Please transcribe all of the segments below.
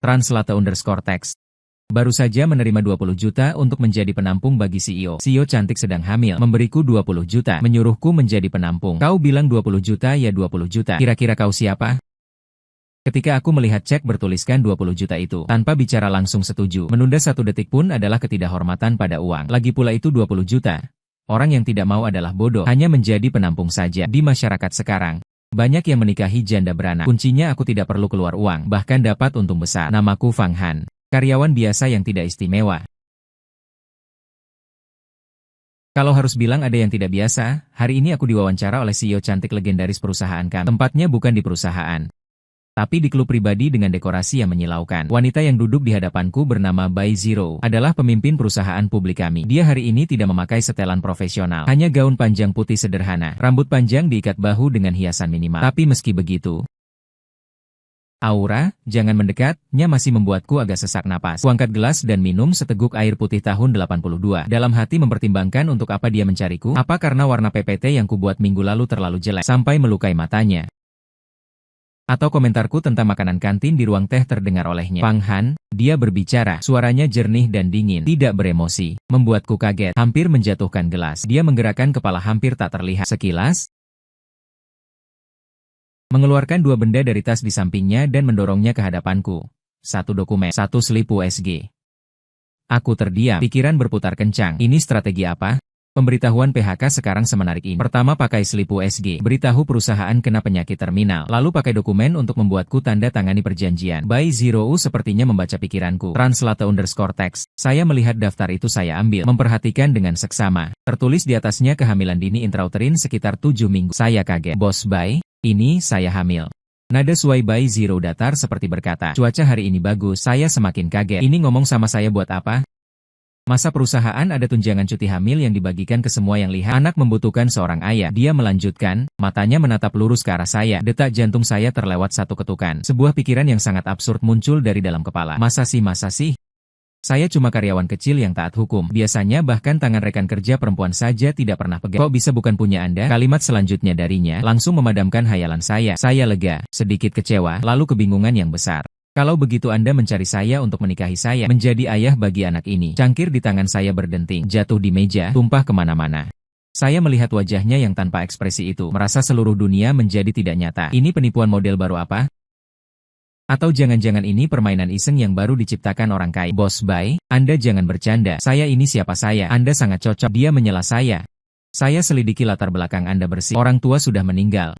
Translate_text. Baru saja menerima 20 juta untuk menjadi penampung bagi CEO. CEO cantik sedang hamil, memberiku 20 juta, menyuruhku menjadi penampung. Kau bilang 20 juta ya 20 juta. Kira-kira kau siapa? Ketika aku melihat cek bertuliskan 20 juta itu, tanpa bicara langsung setuju, menunda 1 detik pun adalah ketidakhormatan pada uang. Lagi pula itu 20 juta. Orang yang tidak mau adalah bodoh, hanya menjadi penampung saja. Di masyarakat sekarang, banyak yang menikahi janda beranak. Kuncinya aku tidak perlu keluar uang, bahkan dapat untung besar. Namaku Fang Han. Karyawan biasa yang tidak istimewa. Kalau harus bilang ada yang tidak biasa, hari ini aku diwawancara oleh CEO cantik legendaris perusahaan kami. Tempatnya bukan di perusahaan, tapi di klub pribadi dengan dekorasi yang menyilaukan. Wanita yang duduk di hadapanku bernama Bai Zero, adalah pemimpin perusahaan publik kami. Dia hari ini tidak memakai setelan profesional, hanya gaun panjang putih sederhana, rambut panjang diikat bahu dengan hiasan minimal. Tapi meski begitu, aura, jangan mendekat,nya masih membuatku agak sesak napas. Kuangkat gelas dan minum seteguk air putih tahun 82. Dalam hati mempertimbangkan untuk apa dia mencariku, apa karena warna PPT yang kubuat minggu lalu terlalu jelek, sampai melukai matanya. Atau komentarku tentang makanan kantin di ruang teh terdengar olehnya. Fang Han, dia berbicara, suaranya jernih dan dingin, tidak beremosi, membuatku kaget, hampir menjatuhkan gelas. Dia menggerakkan kepala hampir tak terlihat. Sekilas, mengeluarkan 2 benda dari tas di sampingnya dan mendorongnya ke hadapanku. 1 dokumen, 1 slip USG. Aku terdiam, pikiran berputar kencang. Ini strategi apa? Pemberitahuan PHK sekarang semenarik ini. Pertama pakai slip USG, beritahu perusahaan kena penyakit terminal. Lalu pakai dokumen untuk membuatku tanda tangani perjanjian. Bai Zero sepertinya membaca pikiranku. Translate_text. Saya melihat daftar itu saya ambil, memperhatikan dengan seksama. Tertulis di atasnya kehamilan dini intrauterin sekitar 7 minggu. Saya kaget. Bos Bai, ini saya hamil. Nada suai Bai Zero datar seperti berkata, cuaca hari ini bagus. Saya semakin kaget. Ini ngomong sama saya buat apa? Masa perusahaan ada tunjangan cuti hamil yang dibagikan ke semua yang lihat. Anak membutuhkan seorang ayah. Dia melanjutkan, matanya menatap lurus ke arah saya. Detak jantung saya terlewat 1 ketukan. Sebuah pikiran yang sangat absurd muncul dari dalam kepala. Masa sih? Saya cuma karyawan kecil yang taat hukum. Biasanya bahkan tangan rekan kerja perempuan saja tidak pernah pegang. Kok bisa bukan punya Anda? Kalimat selanjutnya darinya langsung memadamkan hayalan saya. Saya lega, sedikit kecewa, lalu kebingungan yang besar. Kalau begitu Anda mencari saya untuk menikahi saya, menjadi ayah bagi anak ini. Cangkir di tangan saya berdenting, jatuh di meja, tumpah kemana-mana. Saya melihat wajahnya yang tanpa ekspresi itu, merasa seluruh dunia menjadi tidak nyata. Ini penipuan model baru apa? Atau jangan-jangan ini permainan iseng yang baru diciptakan orang kaya? Bos Bai, Anda jangan bercanda. Saya ini siapa saya? Anda sangat cocok. Dia menyela saya. Saya selidiki latar belakang Anda bersih. Orang tua sudah meninggal.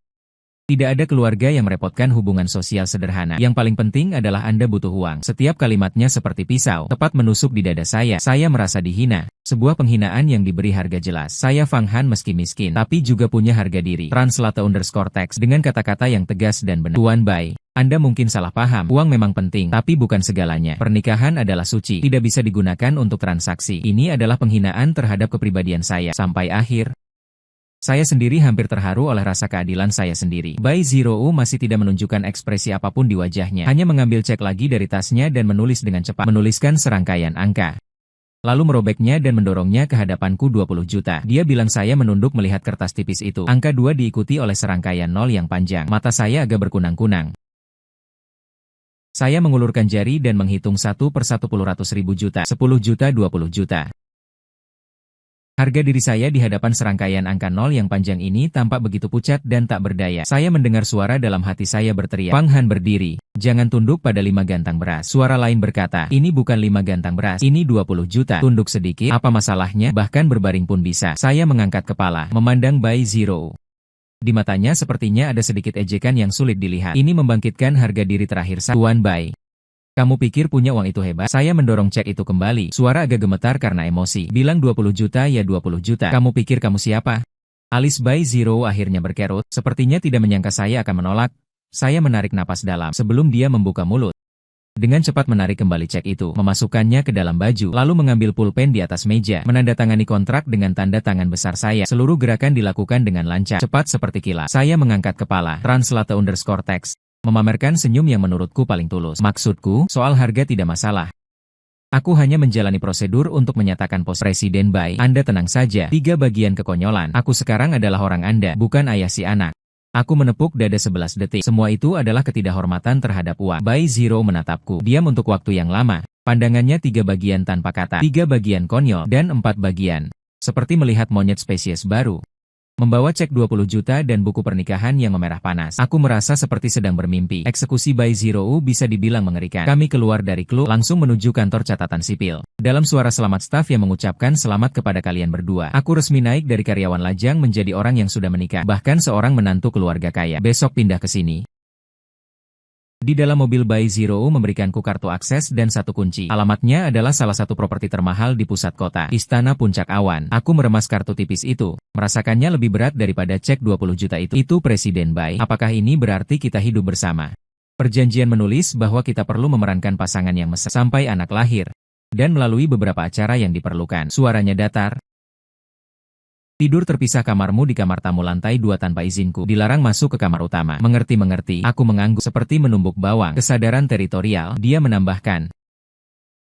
Tidak ada keluarga yang merepotkan hubungan sosial sederhana. Yang paling penting adalah Anda butuh uang. Setiap kalimatnya seperti pisau, tepat menusuk di dada saya. Saya merasa dihina. Sebuah penghinaan yang diberi harga jelas. Saya Fang Han meski miskin, tapi juga punya harga diri. Translate_text dengan kata-kata yang tegas dan benar. Tuan Bai, Anda mungkin salah paham. Uang memang penting, tapi bukan segalanya. Pernikahan adalah suci, tidak bisa digunakan untuk transaksi. Ini adalah penghinaan terhadap kepribadian saya. Sampai akhir, saya sendiri hampir terharu oleh rasa keadilan saya sendiri. Bai Zero masih tidak menunjukkan ekspresi apapun di wajahnya. Hanya mengambil cek lagi dari tasnya dan menulis dengan cepat. Menuliskan serangkaian angka. Lalu merobeknya dan mendorongnya ke hadapanku 20 juta. Dia bilang saya menunduk melihat kertas tipis itu. Angka 2 diikuti oleh serangkaian 0 yang panjang. Mata saya agak berkunang-kunang. Saya mengulurkan jari dan menghitung 1 per 10 100.000 juta. 10 juta 20 juta. Harga diri saya di hadapan serangkaian angka 0 yang panjang ini tampak begitu pucat dan tak berdaya. Saya mendengar suara dalam hati saya berteriak. Fang Han berdiri. Jangan tunduk pada 5 gantang beras. Suara lain berkata, ini bukan 5 gantang beras, ini 20 juta. Tunduk sedikit, apa masalahnya? Bahkan berbaring pun bisa. Saya mengangkat kepala, memandang Bai Zero. Di matanya sepertinya ada sedikit ejekan yang sulit dilihat. Ini membangkitkan harga diri terakhir saya. Tuan Bai, kamu pikir punya uang itu hebat? Saya mendorong cek itu kembali. Suara agak gemetar karena emosi. Bilang 20 juta ya 20 juta. Kamu pikir kamu siapa? Alis Bai Zero akhirnya berkerut. Sepertinya tidak menyangka saya akan menolak. Saya menarik napas dalam sebelum dia membuka mulut. Dengan cepat menarik kembali cek itu, memasukkannya ke dalam baju, lalu mengambil pulpen di atas meja, menandatangani kontrak dengan tanda tangan besar saya. Seluruh gerakan dilakukan dengan lancar, cepat seperti kilat. Saya mengangkat kepala. Translate_text. Memamerkan senyum yang menurutku paling tulus. Maksudku, soal harga tidak masalah. Aku hanya menjalani prosedur untuk menyatakan pos. Presiden Bai, Anda tenang saja. 3 bagian kekonyolan. Aku sekarang adalah orang Anda, bukan ayah si anak. Aku menepuk dada 11 detik. Semua itu adalah ketidakhormatan terhadap uang. Bai Zero menatapku. Diam untuk waktu yang lama. Pandangannya 3 bagian tanpa kata. 3 bagian konyol dan 4 bagian. Seperti melihat monyet spesies baru. Membawa cek 20 juta dan buku pernikahan yang memerah panas. Aku merasa seperti sedang bermimpi. Eksekusi Bai Zero bisa dibilang mengerikan. Kami keluar dari klub, langsung menuju kantor catatan sipil. Dalam suara selamat staf yang mengucapkan selamat kepada kalian berdua. Aku resmi naik dari karyawan lajang menjadi orang yang sudah menikah. Bahkan seorang menantu keluarga kaya. Besok pindah ke sini. Di dalam mobil Bai Zero memberikanku kartu akses dan satu kunci. Alamatnya adalah salah satu properti termahal di pusat kota, Istana Puncak Awan. Aku meremas kartu tipis itu, merasakannya lebih berat daripada cek 20 juta itu. Itu Presiden Bai. Apakah ini berarti kita hidup bersama? Perjanjian menulis bahwa kita perlu memerankan pasangan yang mesra sampai anak lahir. Dan melalui beberapa acara yang diperlukan. Suaranya datar. Tidur terpisah kamarmu di kamar tamu lantai 2 tanpa izinku. Dilarang masuk ke kamar utama. Mengerti, aku mengangguk seperti menumbuk bawang. Kesadaran teritorial, dia menambahkan.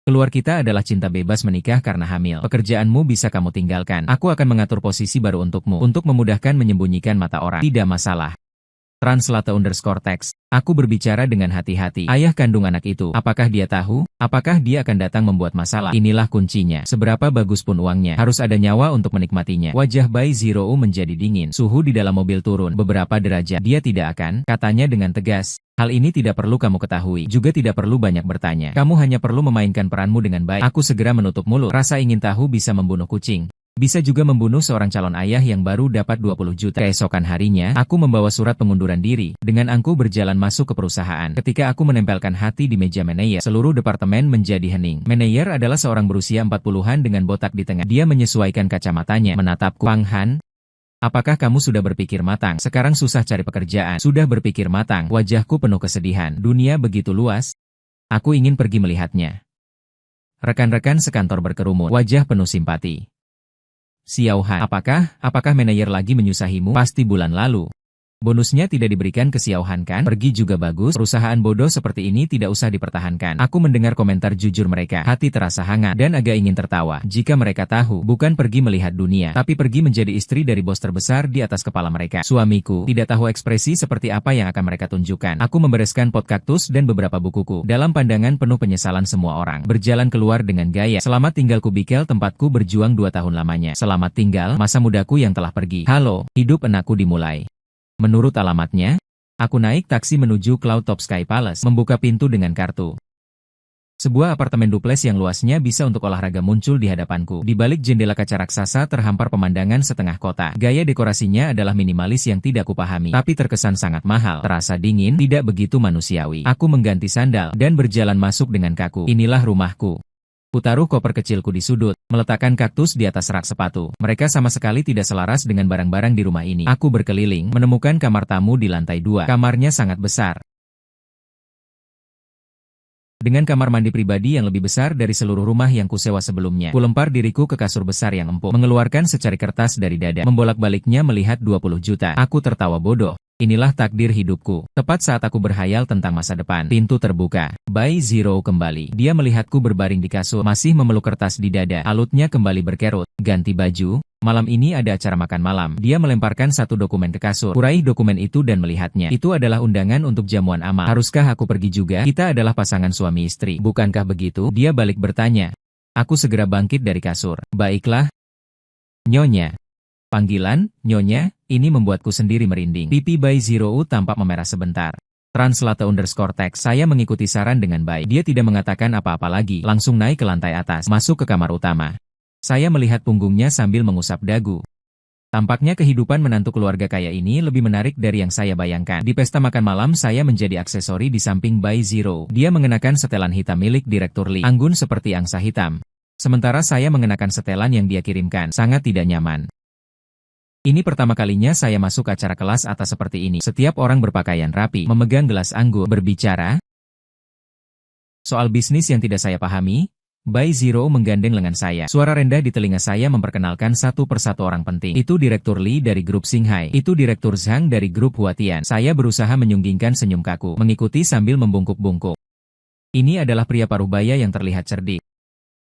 Keluar kita adalah cinta bebas menikah karena hamil. Pekerjaanmu bisa kamu tinggalkan. Aku akan mengatur posisi baru untukmu. Untuk memudahkan menyembunyikan mata orang. Tidak masalah. Translate_text. Aku berbicara dengan hati-hati. Ayah kandung anak itu, apakah dia tahu? Apakah dia akan datang membuat masalah? Inilah kuncinya. Seberapa bagus pun uangnya, harus ada nyawa untuk menikmatinya. Wajah Bai Zero menjadi dingin. Suhu di dalam mobil turun beberapa derajat. Dia tidak akan, katanya dengan tegas. Hal ini tidak perlu kamu ketahui. Juga tidak perlu banyak bertanya. Kamu hanya perlu memainkan peranmu dengan baik. Aku segera menutup mulut. Rasa ingin tahu bisa membunuh kucing. Bisa juga membunuh seorang calon ayah yang baru dapat 20 juta. Keesokan harinya, aku membawa surat pengunduran diri. Dengan angku berjalan masuk ke perusahaan. Ketika aku menempelkan hati di meja manajer, seluruh departemen menjadi hening. Manajer adalah seorang berusia 40-an dengan botak di tengah. Dia menyesuaikan kacamatanya, menatapku. Pang Han, apakah kamu sudah berpikir matang? Sekarang susah cari pekerjaan. Sudah berpikir matang. Wajahku penuh kesedihan. Dunia begitu luas. Aku ingin pergi melihatnya. Rekan-rekan sekantor berkerumun. Wajah penuh simpati. Xiao Han, apakah manajer lagi menyusahimu? Pasti bulan lalu. Bonusnya tidak diberikan ke Xiao Han kan? Pergi juga bagus, perusahaan bodoh seperti ini tidak usah dipertahankan. Aku mendengar komentar jujur mereka, hati terasa hangat dan agak ingin tertawa. Jika mereka tahu, bukan pergi melihat dunia, tapi pergi menjadi istri dari bos terbesar di atas kepala mereka. Suamiku, tidak tahu ekspresi seperti apa yang akan mereka tunjukkan. Aku membereskan pot kaktus dan beberapa bukuku. Dalam pandangan penuh penyesalan semua orang. Berjalan keluar dengan gaya. Selamat tinggal kubikel tempatku berjuang 2 tahun lamanya. Selamat tinggal, masa mudaku yang telah pergi. Halo, hidup enakku dimulai. Menurut alamatnya, aku naik taksi menuju Cloud Top Sky Palace, membuka pintu dengan kartu. Sebuah apartemen duples yang luasnya bisa untuk olahraga muncul di hadapanku. Di balik jendela kaca raksasa terhampar pemandangan setengah kota. Gaya dekorasinya adalah minimalis yang tidak kupahami, tapi terkesan sangat mahal. Terasa dingin, tidak begitu manusiawi. Aku mengganti sandal dan berjalan masuk dengan kaku. Inilah rumahku. Kutaruh koper kecilku di sudut, meletakkan kaktus di atas rak sepatu. Mereka sama sekali tidak selaras dengan barang-barang di rumah ini. Aku berkeliling, menemukan kamar tamu di lantai 2. Kamarnya sangat besar. Dengan kamar mandi pribadi yang lebih besar dari seluruh rumah yang kusewa sebelumnya. Kulempar diriku ke kasur besar yang empuk, mengeluarkan secari kertas dari dada. Membolak-baliknya melihat 20 juta. Aku tertawa bodoh. Inilah takdir hidupku. Tepat saat aku berhayal tentang masa depan, pintu terbuka. Bai Zero kembali. Dia melihatku berbaring di kasur, masih memeluk kertas di dada. Alutnya kembali berkerut. Ganti baju. Malam ini ada acara makan malam. Dia melemparkan satu dokumen ke kasur. Kuraih dokumen itu dan melihatnya. Itu adalah undangan untuk jamuan amal. Haruskah aku pergi juga? Kita adalah pasangan suami istri. Bukankah begitu? Dia balik bertanya. Aku segera bangkit dari kasur. Baiklah. Nyonya. Panggilan, Nyonya, ini membuatku sendiri merinding. Pipi Bai Zero tampak memerah sebentar. Translate_text. Saya mengikuti saran dengan baik. Dia tidak mengatakan apa-apa lagi. Langsung naik ke lantai atas. Masuk ke kamar utama. Saya melihat punggungnya sambil mengusap dagu. Tampaknya kehidupan menantu keluarga kaya ini lebih menarik dari yang saya bayangkan. Di pesta makan malam saya menjadi aksesori di samping Bai Zero. Dia mengenakan setelan hitam milik Direktur Lee. Anggun seperti angsa hitam. Sementara saya mengenakan setelan yang dia kirimkan. Sangat tidak nyaman. Ini pertama kalinya saya masuk acara kelas atas seperti ini. Setiap orang berpakaian rapi, memegang gelas anggur, berbicara soal bisnis yang tidak saya pahami. Bai Zero menggandeng lengan saya. Suara rendah di telinga saya memperkenalkan satu persatu orang penting. Itu Direktur Lee dari grup Xinghai. Itu Direktur Zhang dari grup Huatian. Saya berusaha menyunggingkan senyum kaku, mengikuti sambil membungkuk-bungkuk. Ini adalah pria parubaya yang terlihat cerdik.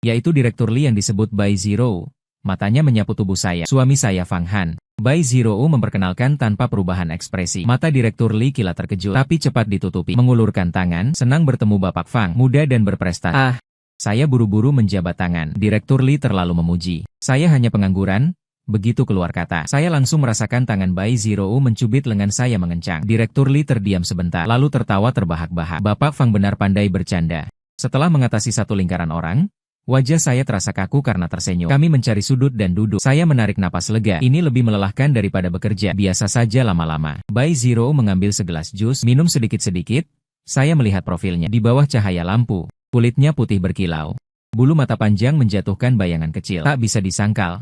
Yaitu Direktur Lee yang disebut Bai Zero. Matanya menyapu tubuh saya. Suami saya Fang Han. Bai Zirou memperkenalkan tanpa perubahan ekspresi. Mata Direktur Li kilat terkejut, tapi cepat ditutupi. Mengulurkan tangan, senang bertemu Bapak Fang, muda dan berprestasi. Saya buru-buru menjabat tangan. Direktur Li terlalu memuji. Saya hanya pengangguran. Begitu keluar kata, saya langsung merasakan tangan Bai Zirou mencubit lengan saya mengencang. Direktur Li terdiam sebentar, lalu tertawa terbahak-bahak. Bapak Fang benar pandai bercanda. Setelah mengatasi satu lingkaran orang, wajah saya terasa kaku karena tersenyum. Kami mencari sudut dan duduk. Saya menarik napas lega. Ini lebih melelahkan daripada bekerja. Biasa saja lama-lama. Bai Zirou mengambil segelas jus, minum sedikit-sedikit. Saya melihat profilnya. Di bawah cahaya lampu, kulitnya putih berkilau. Bulu mata panjang menjatuhkan bayangan kecil. Tak bisa disangkal.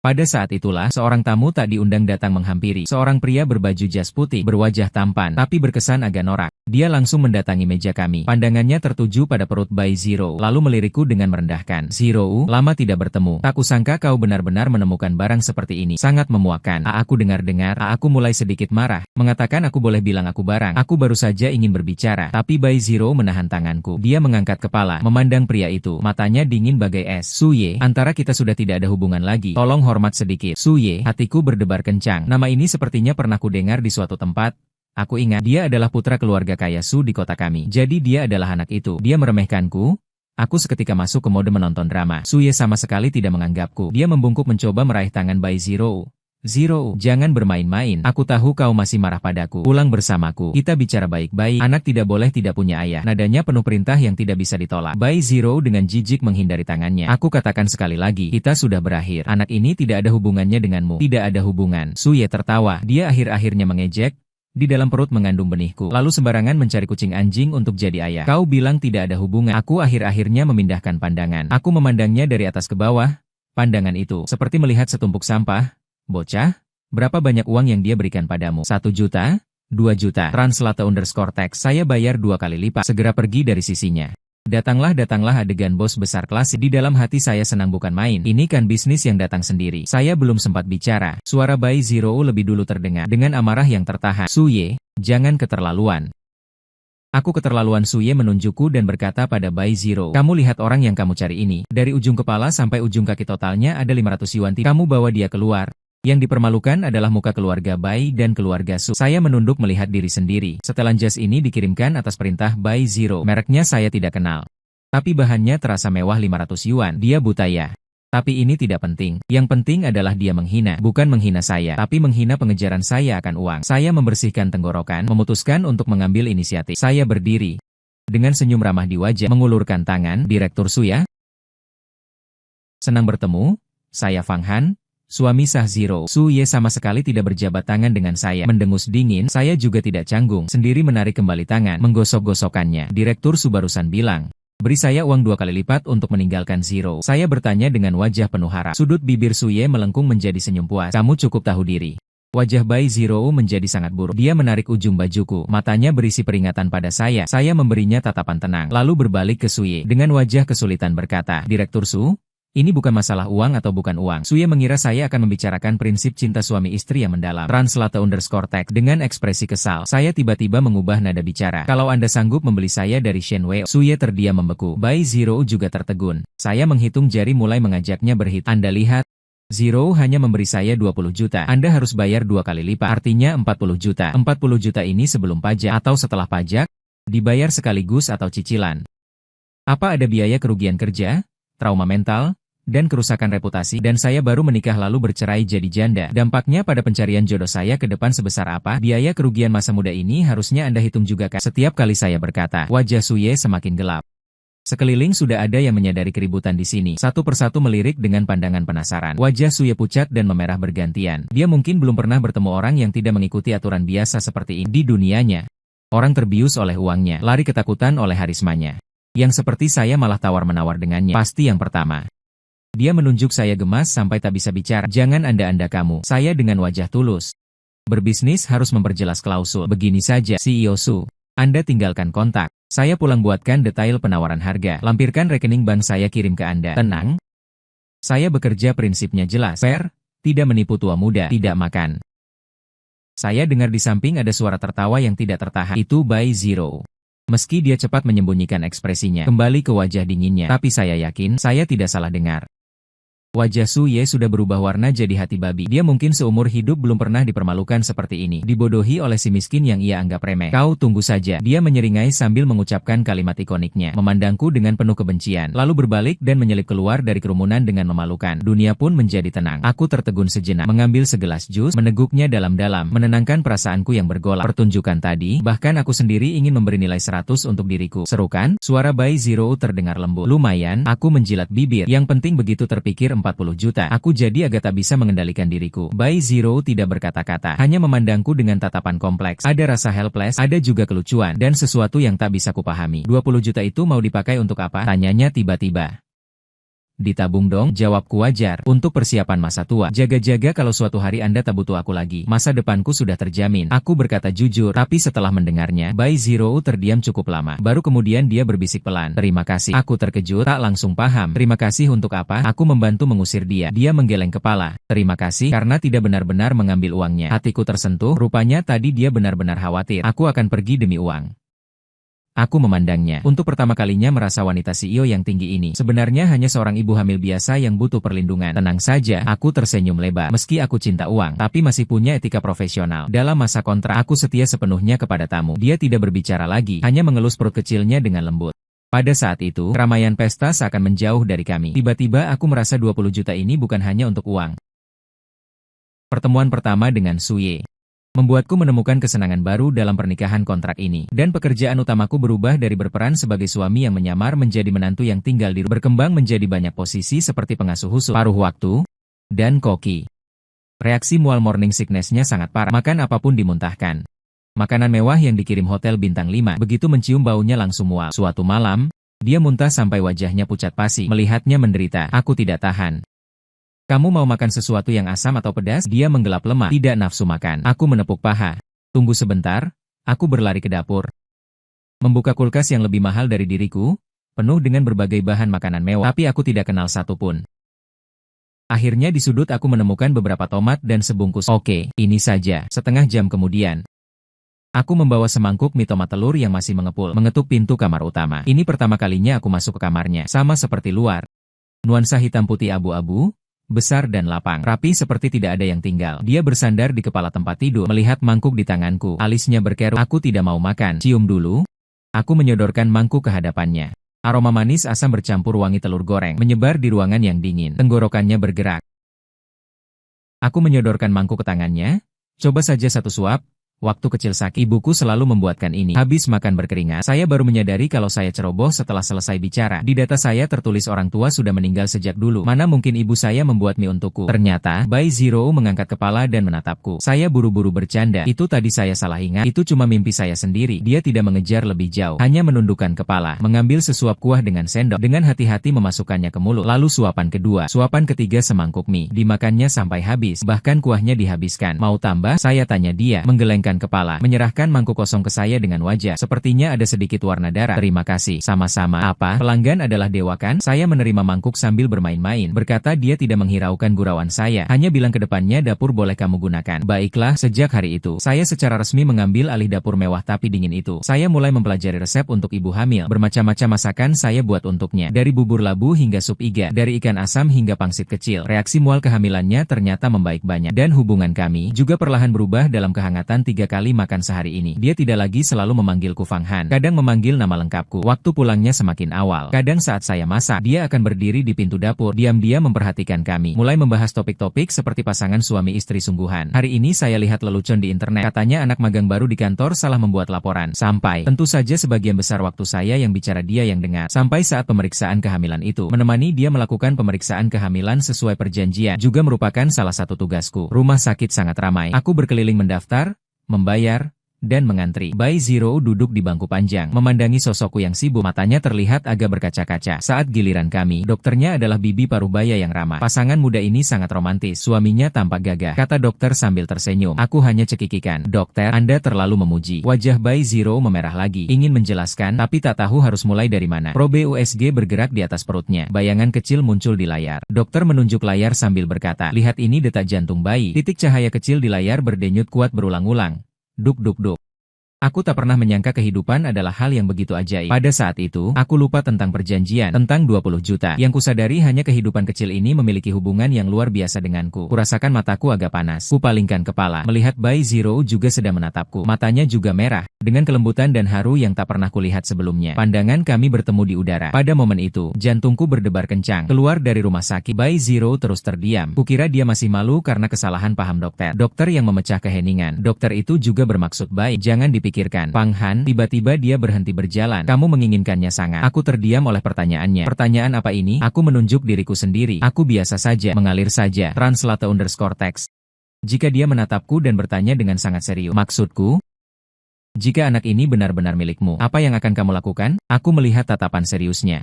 Pada saat itulah, seorang tamu tak diundang datang menghampiri. Seorang pria berbaju jas putih, berwajah tampan, tapi berkesan agak norak. Dia langsung mendatangi meja kami. Pandangannya tertuju pada perut Bai Zirou, lalu melirikku dengan merendahkan. Zirou, lama tidak bertemu. Tak kusangka kau benar-benar menemukan barang seperti ini. Sangat memuakkan. Aku dengar-dengar, aku mulai sedikit marah. Mengatakan aku boleh bilang aku barang. Aku baru saja ingin berbicara. Tapi Bai Zirou menahan tanganku. Dia mengangkat kepala, memandang pria itu. Matanya dingin bagai es. Suye, antara kita sudah tidak ada hubungan lagi. Tolong hormat sedikit. Suye, hatiku berdebar kencang. Nama ini sepertinya pernah kudengar di suatu tempat. Aku ingat, dia adalah putra keluarga kaya Su di kota kami. Jadi dia adalah anak itu. Dia meremehkanku. Aku seketika masuk ke mode menonton drama. Suye sama sekali tidak menganggapku. Dia membungkuk mencoba meraih tangan Bai Zirou. Zirou, jangan bermain-main. Aku tahu kau masih marah padaku. Pulang bersamaku. Kita bicara baik-baik. Anak tidak boleh tidak punya ayah. Nadanya penuh perintah yang tidak bisa ditolak. Bai Zirou dengan jijik menghindari tangannya. Aku katakan sekali lagi, kita sudah berakhir. Anak ini tidak ada hubungannya denganmu. Tidak ada hubungan. Suye tertawa. Dia akhir-akhirnya mengejek. Di dalam perut mengandung benihku. Lalu sembarangan mencari kucing anjing untuk jadi ayah. Kau bilang tidak ada hubungan. Aku akhir-akhirnya memindahkan pandangan. Aku memandangnya dari atas ke bawah. Pandangan itu seperti melihat setumpuk sampah. Bocah, berapa banyak uang yang dia berikan padamu? 1 juta? 2 juta. Translate_text. Saya bayar 2 kali lipat. Segera pergi dari sisinya. Datanglah adegan bos besar klasik. Di dalam hati saya senang bukan main. Ini kan bisnis yang datang sendiri. Saya belum sempat bicara. Suara Bai Zirou lebih dulu terdengar. Dengan amarah yang tertahan. Suye, jangan keterlaluan. Aku keterlaluan. Suye menunjukku dan berkata pada Bai Zirou. Kamu lihat orang yang kamu cari ini. Dari ujung kepala sampai ujung kaki totalnya ada 500 yuan. Kamu bawa dia keluar. Yang dipermalukan adalah muka keluarga Bai dan keluarga Su. Saya menunduk melihat diri sendiri. Setelan jas ini dikirimkan atas perintah Bai Zirou. Mereknya saya tidak kenal. Tapi bahannya terasa mewah 500 yuan. Dia buta ya. Tapi ini tidak penting. Yang penting adalah dia menghina. Bukan menghina saya, tapi menghina pengejaran saya akan uang. Saya membersihkan tenggorokan, memutuskan untuk mengambil inisiatif. Saya berdiri. Dengan senyum ramah di wajah, mengulurkan tangan. Direktur Su ya? Senang bertemu. Saya Fang Han. Suami sah Zirou. Su Ye sama sekali tidak berjabat tangan dengan saya. Mendengus dingin, saya juga tidak canggung. Sendiri menarik kembali tangan, menggosok-gosokkannya. Direktur Su barusan bilang, beri saya uang 2 kali lipat untuk meninggalkan Zirou. Saya bertanya dengan wajah penuh harap. Sudut bibir Su Ye melengkung menjadi senyum puas. Kamu cukup tahu diri. Wajah Bai Zirou menjadi sangat buruk. Dia menarik ujung bajuku. Matanya berisi peringatan pada saya. Saya memberinya tatapan tenang. Lalu berbalik ke Su Ye. Dengan wajah kesulitan berkata, Direktur Su? Ini bukan masalah uang atau bukan uang. Suye mengira saya akan membicarakan prinsip cinta suami istri yang mendalam. Translate_text. Dengan ekspresi kesal, saya tiba-tiba mengubah nada bicara. Kalau Anda sanggup membeli saya dari Shen Wei. Suye terdiam membeku. Bai Zirou juga tertegun. Saya menghitung jari mulai mengajaknya berhitung. Anda lihat? Zirou hanya memberi saya 20 juta. Anda harus bayar 2 kali lipat. Artinya 40 juta. 40 juta ini sebelum pajak atau setelah pajak? Dibayar sekaligus atau cicilan? Apa ada biaya kerugian kerja? Trauma mental? Dan kerusakan reputasi, dan saya baru menikah lalu bercerai jadi janda. Dampaknya pada pencarian jodoh saya ke depan sebesar apa? Biaya kerugian masa muda ini harusnya Anda hitung juga kan? Setiap kali saya berkata, wajah Suye semakin gelap. Sekeliling sudah ada yang menyadari keributan di sini. Satu persatu melirik dengan pandangan penasaran. Wajah Suye pucat dan memerah bergantian. Dia mungkin belum pernah bertemu orang yang tidak mengikuti aturan biasa seperti ini di dunianya. Orang terbius oleh uangnya, lari ketakutan oleh harismanya. Yang seperti saya malah tawar-menawar dengannya. Pasti yang pertama. Dia menunjuk saya gemas sampai tak bisa bicara. Jangan anda-anda kamu. Saya dengan wajah tulus. Berbisnis harus memperjelas klausul. Begini saja, CEO Su. Anda tinggalkan kontak. Saya pulang buatkan detail penawaran harga. Lampirkan rekening bank saya kirim ke Anda. Tenang. Saya bekerja prinsipnya jelas. Fair, tidak menipu tua muda, tidak makan. Saya dengar di samping ada suara tertawa yang tidak tertahan. Itu Bai Zirou. Meski dia cepat menyembunyikan ekspresinya, kembali ke wajah dinginnya. Tapi saya yakin, saya tidak salah dengar. Wajah Su Ye sudah berubah warna jadi hati babi. Dia mungkin seumur hidup belum pernah dipermalukan seperti ini. Dibodohi oleh si miskin yang ia anggap remeh. Kau tunggu saja. Dia menyeringai sambil mengucapkan kalimat ikoniknya. Memandangku dengan penuh kebencian. Lalu berbalik dan menyelip keluar dari kerumunan dengan memalukan. Dunia pun menjadi tenang. Aku tertegun sejenak. Mengambil segelas jus, meneguknya dalam-dalam. Menenangkan perasaanku yang bergolak. Pertunjukan tadi, bahkan aku sendiri ingin memberi nilai 100 untuk diriku. Serukan, suara Bai Zero terdengar lembut. Lumayan, aku menjilat bibir. Yang penting begitu terpikir 40 juta. Aku jadi agak tak bisa mengendalikan diriku. Bai Zero tidak berkata-kata, hanya memandangku dengan tatapan kompleks. Ada rasa helpless, ada juga kelucuan, dan sesuatu yang tak bisa kupahami. 20 juta itu mau dipakai untuk apa? Tanyanya tiba-tiba. Ditabung dong, jawabku wajar. Untuk persiapan masa tua. Jaga-jaga kalau suatu hari Anda tak butuh aku lagi. Masa depanku sudah terjamin. Aku berkata jujur, tapi setelah mendengarnya, Bai Zero terdiam cukup lama. Baru kemudian dia berbisik pelan. Terima kasih. Aku terkejut, tak langsung paham. Terima kasih untuk apa? Aku membantu mengusir dia. Dia menggeleng kepala. Terima kasih karena tidak benar-benar mengambil uangnya. Hatiku tersentuh, rupanya tadi dia benar-benar khawatir. Aku akan pergi demi uang. Aku memandangnya. Untuk pertama kalinya merasa wanita CEO yang tinggi ini. Sebenarnya hanya seorang ibu hamil biasa yang butuh perlindungan. Tenang saja, aku tersenyum lebar. Meski aku cinta uang, tapi masih punya etika profesional. Dalam masa kontrak, aku setia sepenuhnya kepada tamu. Dia tidak berbicara lagi, hanya mengelus perut kecilnya dengan lembut. Pada saat itu, keramaian pesta seakan menjauh dari kami. Tiba-tiba aku merasa 20 juta ini bukan hanya untuk uang. Pertemuan pertama dengan Su Ye membuatku menemukan kesenangan baru dalam pernikahan kontrak ini. Dan pekerjaan utamaku berubah dari berperan sebagai suami yang menyamar menjadi menantu yang tinggal di rumah. Berkembang menjadi banyak posisi seperti pengasuh khusus, paruh waktu, dan koki. Reaksi mual morning sickness-nya sangat parah. Makan apapun dimuntahkan. Makanan mewah yang dikirim hotel bintang 5. Begitu mencium baunya langsung mual. Suatu malam, dia muntah sampai wajahnya pucat pasi. Melihatnya menderita, aku tidak tahan. Kamu mau makan sesuatu yang asam atau pedas? Dia menggelap lemah, tidak nafsu makan. Aku menepuk paha. Tunggu sebentar, aku berlari ke dapur. Membuka kulkas yang lebih mahal dari diriku, penuh dengan berbagai bahan makanan mewah, tapi aku tidak kenal satu pun. Akhirnya di sudut aku menemukan beberapa tomat dan sebungkus. Oke, ini saja. Setengah jam kemudian, aku membawa semangkuk mie tomat telur yang masih mengepul, mengetuk pintu kamar utama. Ini pertama kalinya aku masuk ke kamarnya, sama seperti luar. Nuansa hitam putih abu-abu, besar dan lapang, rapi seperti tidak ada yang tinggal. Dia bersandar di kepala tempat tidur, melihat mangkuk di tanganku. Alisnya berkerut, aku tidak mau makan. Cium dulu. Aku menyodorkan mangkuk ke hadapannya. Aroma manis asam bercampur wangi telur goreng, menyebar di ruangan yang dingin. Tenggorokannya bergerak. Aku menyodorkan mangkuk ke tangannya. Coba saja satu suap. Waktu kecil sakit, ibuku selalu membuatkan ini. Habis makan berkeringat, saya baru menyadari kalau saya ceroboh setelah selesai bicara. Di data saya tertulis orang tua sudah meninggal sejak dulu. Mana mungkin ibu saya membuat mie untukku? Ternyata, Bai Zero mengangkat kepala dan menatapku. Saya buru-buru bercanda. Itu tadi saya salah ingat. Itu cuma mimpi saya sendiri. Dia tidak mengejar lebih jauh. Hanya menundukkan kepala. Mengambil sesuap kuah dengan sendok. Dengan hati-hati memasukkannya ke mulut. Lalu suapan kedua. Suapan ketiga semangkuk mie. Dimakannya sampai habis. Bahkan kuahnya dihabiskan. Mau tambah? Saya tanya dia. Menggelengkan kepala, menyerahkan mangkuk kosong ke saya dengan wajah. Sepertinya ada sedikit warna darah. Terima kasih. Sama-sama. Apa? Pelanggan adalah dewa kan? Saya menerima mangkuk sambil bermain-main. Berkata dia tidak menghiraukan gurauan saya. Hanya bilang ke depannya dapur boleh kamu gunakan. Baiklah, sejak hari itu, saya secara resmi mengambil alih dapur mewah tapi dingin itu. Saya mulai mempelajari resep untuk ibu hamil. Bermacam-macam masakan saya buat untuknya. Dari bubur labu hingga sup iga. Dari ikan asam hingga pangsit kecil. Reaksi mual kehamilannya ternyata membaik banyak. Dan hubungan kami juga perlahan berubah dalam kehangatan 3 kali makan sehari ini. Dia tidak lagi selalu memanggilku Fang Han. Kadang memanggil nama lengkapku. Waktu pulangnya semakin awal. Kadang saat saya masak, dia akan berdiri di pintu dapur, diam-diam memperhatikan kami. Mulai membahas topik-topik seperti pasangan suami istri sungguhan. Hari ini saya lihat lelucon di internet. Katanya anak magang baru di kantor salah membuat laporan. Sampai, tentu saja sebagian besar waktu saya yang bicara dia yang dengar. Sampai saat pemeriksaan kehamilan itu. Menemani dia melakukan pemeriksaan kehamilan sesuai perjanjian. Juga merupakan salah satu tugasku. Rumah sakit sangat ramai. Aku berkeliling mendaftar, membayar, dan mengantri. Bai Zero duduk di bangku panjang, memandangi sosokku yang sibuk. Matanya terlihat agak berkaca-kaca. Saat giliran kami, dokternya adalah bibi parubaya yang ramah. Pasangan muda ini sangat romantis. Suaminya tampak gagah, kata dokter sambil tersenyum. Aku hanya cekikikan. Dokter, Anda terlalu memuji. Wajah Bai Zero memerah lagi. Ingin menjelaskan, tapi tak tahu harus mulai dari mana. Probe USG bergerak di atas perutnya. Bayangan kecil muncul di layar. Dokter menunjuk layar sambil berkata, lihat ini detak jantung bayi. Titik cahaya kecil di layar berdenyut kuat berulang-ulang. Duk duk duk. Aku tak pernah menyangka kehidupan adalah hal yang begitu ajaib. Pada saat itu, aku lupa tentang perjanjian, tentang 20 juta. Yang kusadari hanya kehidupan kecil ini memiliki hubungan yang luar biasa denganku. Kurasakan mataku agak panas. Kupalingkan kepala, melihat Bai Zero juga sedang menatapku. Matanya juga merah, dengan kelembutan dan haru yang tak pernah kulihat sebelumnya. Pandangan kami bertemu di udara. Pada momen itu, jantungku berdebar kencang. Keluar dari rumah sakit, Bai Zero terus terdiam. Kukira dia masih malu karena kesalahan paham dokter. Dokter yang memecah keheningan. Dokter itu juga bermaksud baik. Jangan dipikirkan. Pang Han, tiba-tiba dia berhenti berjalan. Kamu menginginkannya sangat. Aku terdiam oleh pertanyaannya. Pertanyaan apa ini? Aku menunjuk diriku sendiri. Aku biasa saja, mengalir saja. Translate_text. Jika dia menatapku dan bertanya dengan sangat serius. Maksudku? Jika anak ini benar-benar milikmu, apa yang akan kamu lakukan? Aku melihat tatapan seriusnya.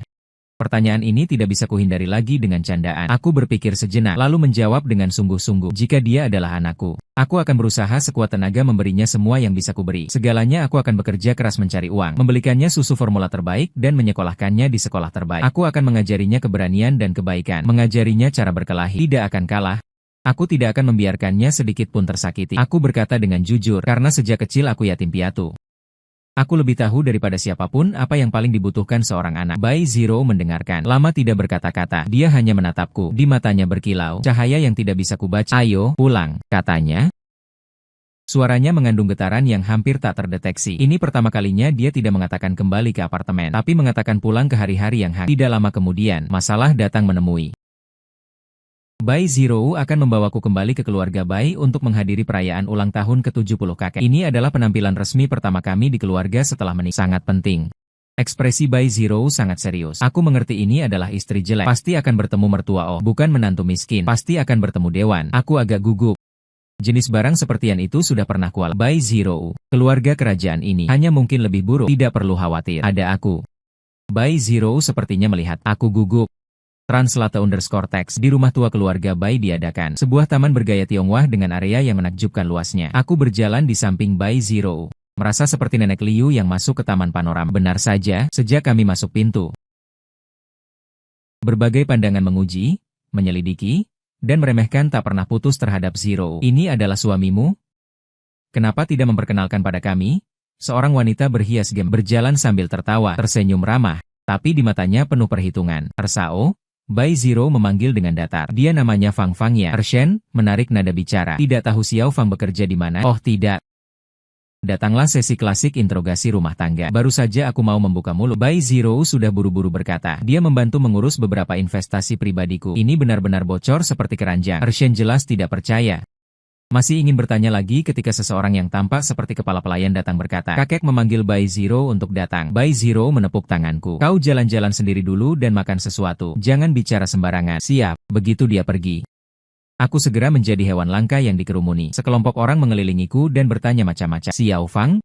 Pertanyaan ini tidak bisa kuhindari lagi dengan candaan. Aku berpikir sejenak, lalu menjawab dengan sungguh-sungguh. Jika dia adalah anakku, aku akan berusaha sekuat tenaga memberinya semua yang bisa kuberi. Segalanya aku akan bekerja keras mencari uang, membelikannya susu formula terbaik, dan menyekolahkannya di sekolah terbaik. Aku akan mengajarinya keberanian dan kebaikan, mengajarinya cara berkelahi. Tidak akan kalah. Aku tidak akan membiarkannya sedikit pun tersakiti. Aku berkata dengan jujur, karena sejak kecil aku yatim piatu. Aku lebih tahu daripada siapapun apa yang paling dibutuhkan seorang anak. Bai Zero mendengarkan. Lama tidak berkata-kata. Dia hanya menatapku. Di matanya berkilau cahaya yang tidak bisa kubaca. Ayo, pulang, katanya. Suaranya mengandung getaran yang hampir tak terdeteksi. Ini pertama kalinya dia tidak mengatakan kembali ke apartemen, tapi mengatakan pulang ke hari-hari yang hangat. Tidak lama kemudian, masalah datang menemui. Bai Zero akan membawaku kembali ke keluarga Bai untuk menghadiri perayaan ulang tahun ke-70 kakek. Ini adalah penampilan resmi pertama kami di keluarga setelah menikah. Sangat penting. Ekspresi Bai Zero sangat serius. Aku mengerti ini adalah istri jelek. Pasti akan bertemu mertua bukan menantu miskin. Pasti akan bertemu dewan. Aku agak gugup. Jenis barang sepertian itu sudah pernah kual. Bai Zero, keluarga kerajaan ini hanya mungkin lebih buruk. Tidak perlu khawatir. Ada aku. Bai Zero sepertinya melihat. Aku gugup. Translate_text. Di rumah tua keluarga Bai diadakan sebuah taman bergaya Tionghoa dengan area yang menakjubkan luasnya. Aku berjalan di samping Bai Zero, merasa seperti nenek Liu yang masuk ke taman panorama. Benar saja, sejak kami masuk pintu, berbagai pandangan menguji, menyelidiki, dan meremehkan tak pernah putus terhadap Zero. Ini adalah suamimu? Kenapa tidak memperkenalkan pada kami? Seorang wanita berhias gem berjalan sambil tertawa, tersenyum ramah, tapi di matanya penuh perhitungan. Ersao? Bai Zero memanggil dengan datar. Dia namanya Fang Fangya. Ershen, menarik nada bicara. Tidak tahu Xiao Fang bekerja di mana? Oh tidak. Datanglah sesi klasik interogasi rumah tangga. Baru saja aku mau membuka mulut. Bai Zero sudah buru-buru berkata. Dia membantu mengurus beberapa investasi pribadiku. Ini benar-benar bocor seperti keranjang. Ershen jelas tidak percaya. Masih ingin bertanya lagi ketika seseorang yang tampak seperti kepala pelayan datang berkata. Kakek memanggil Bai Zero untuk datang. Bai Zero menepuk tanganku. Kau jalan-jalan sendiri dulu dan makan sesuatu. Jangan bicara sembarangan. Siap. Begitu dia pergi, aku segera menjadi hewan langka yang dikerumuni. Sekelompok orang mengelilingiku dan bertanya macam-macam. Xiao Fang?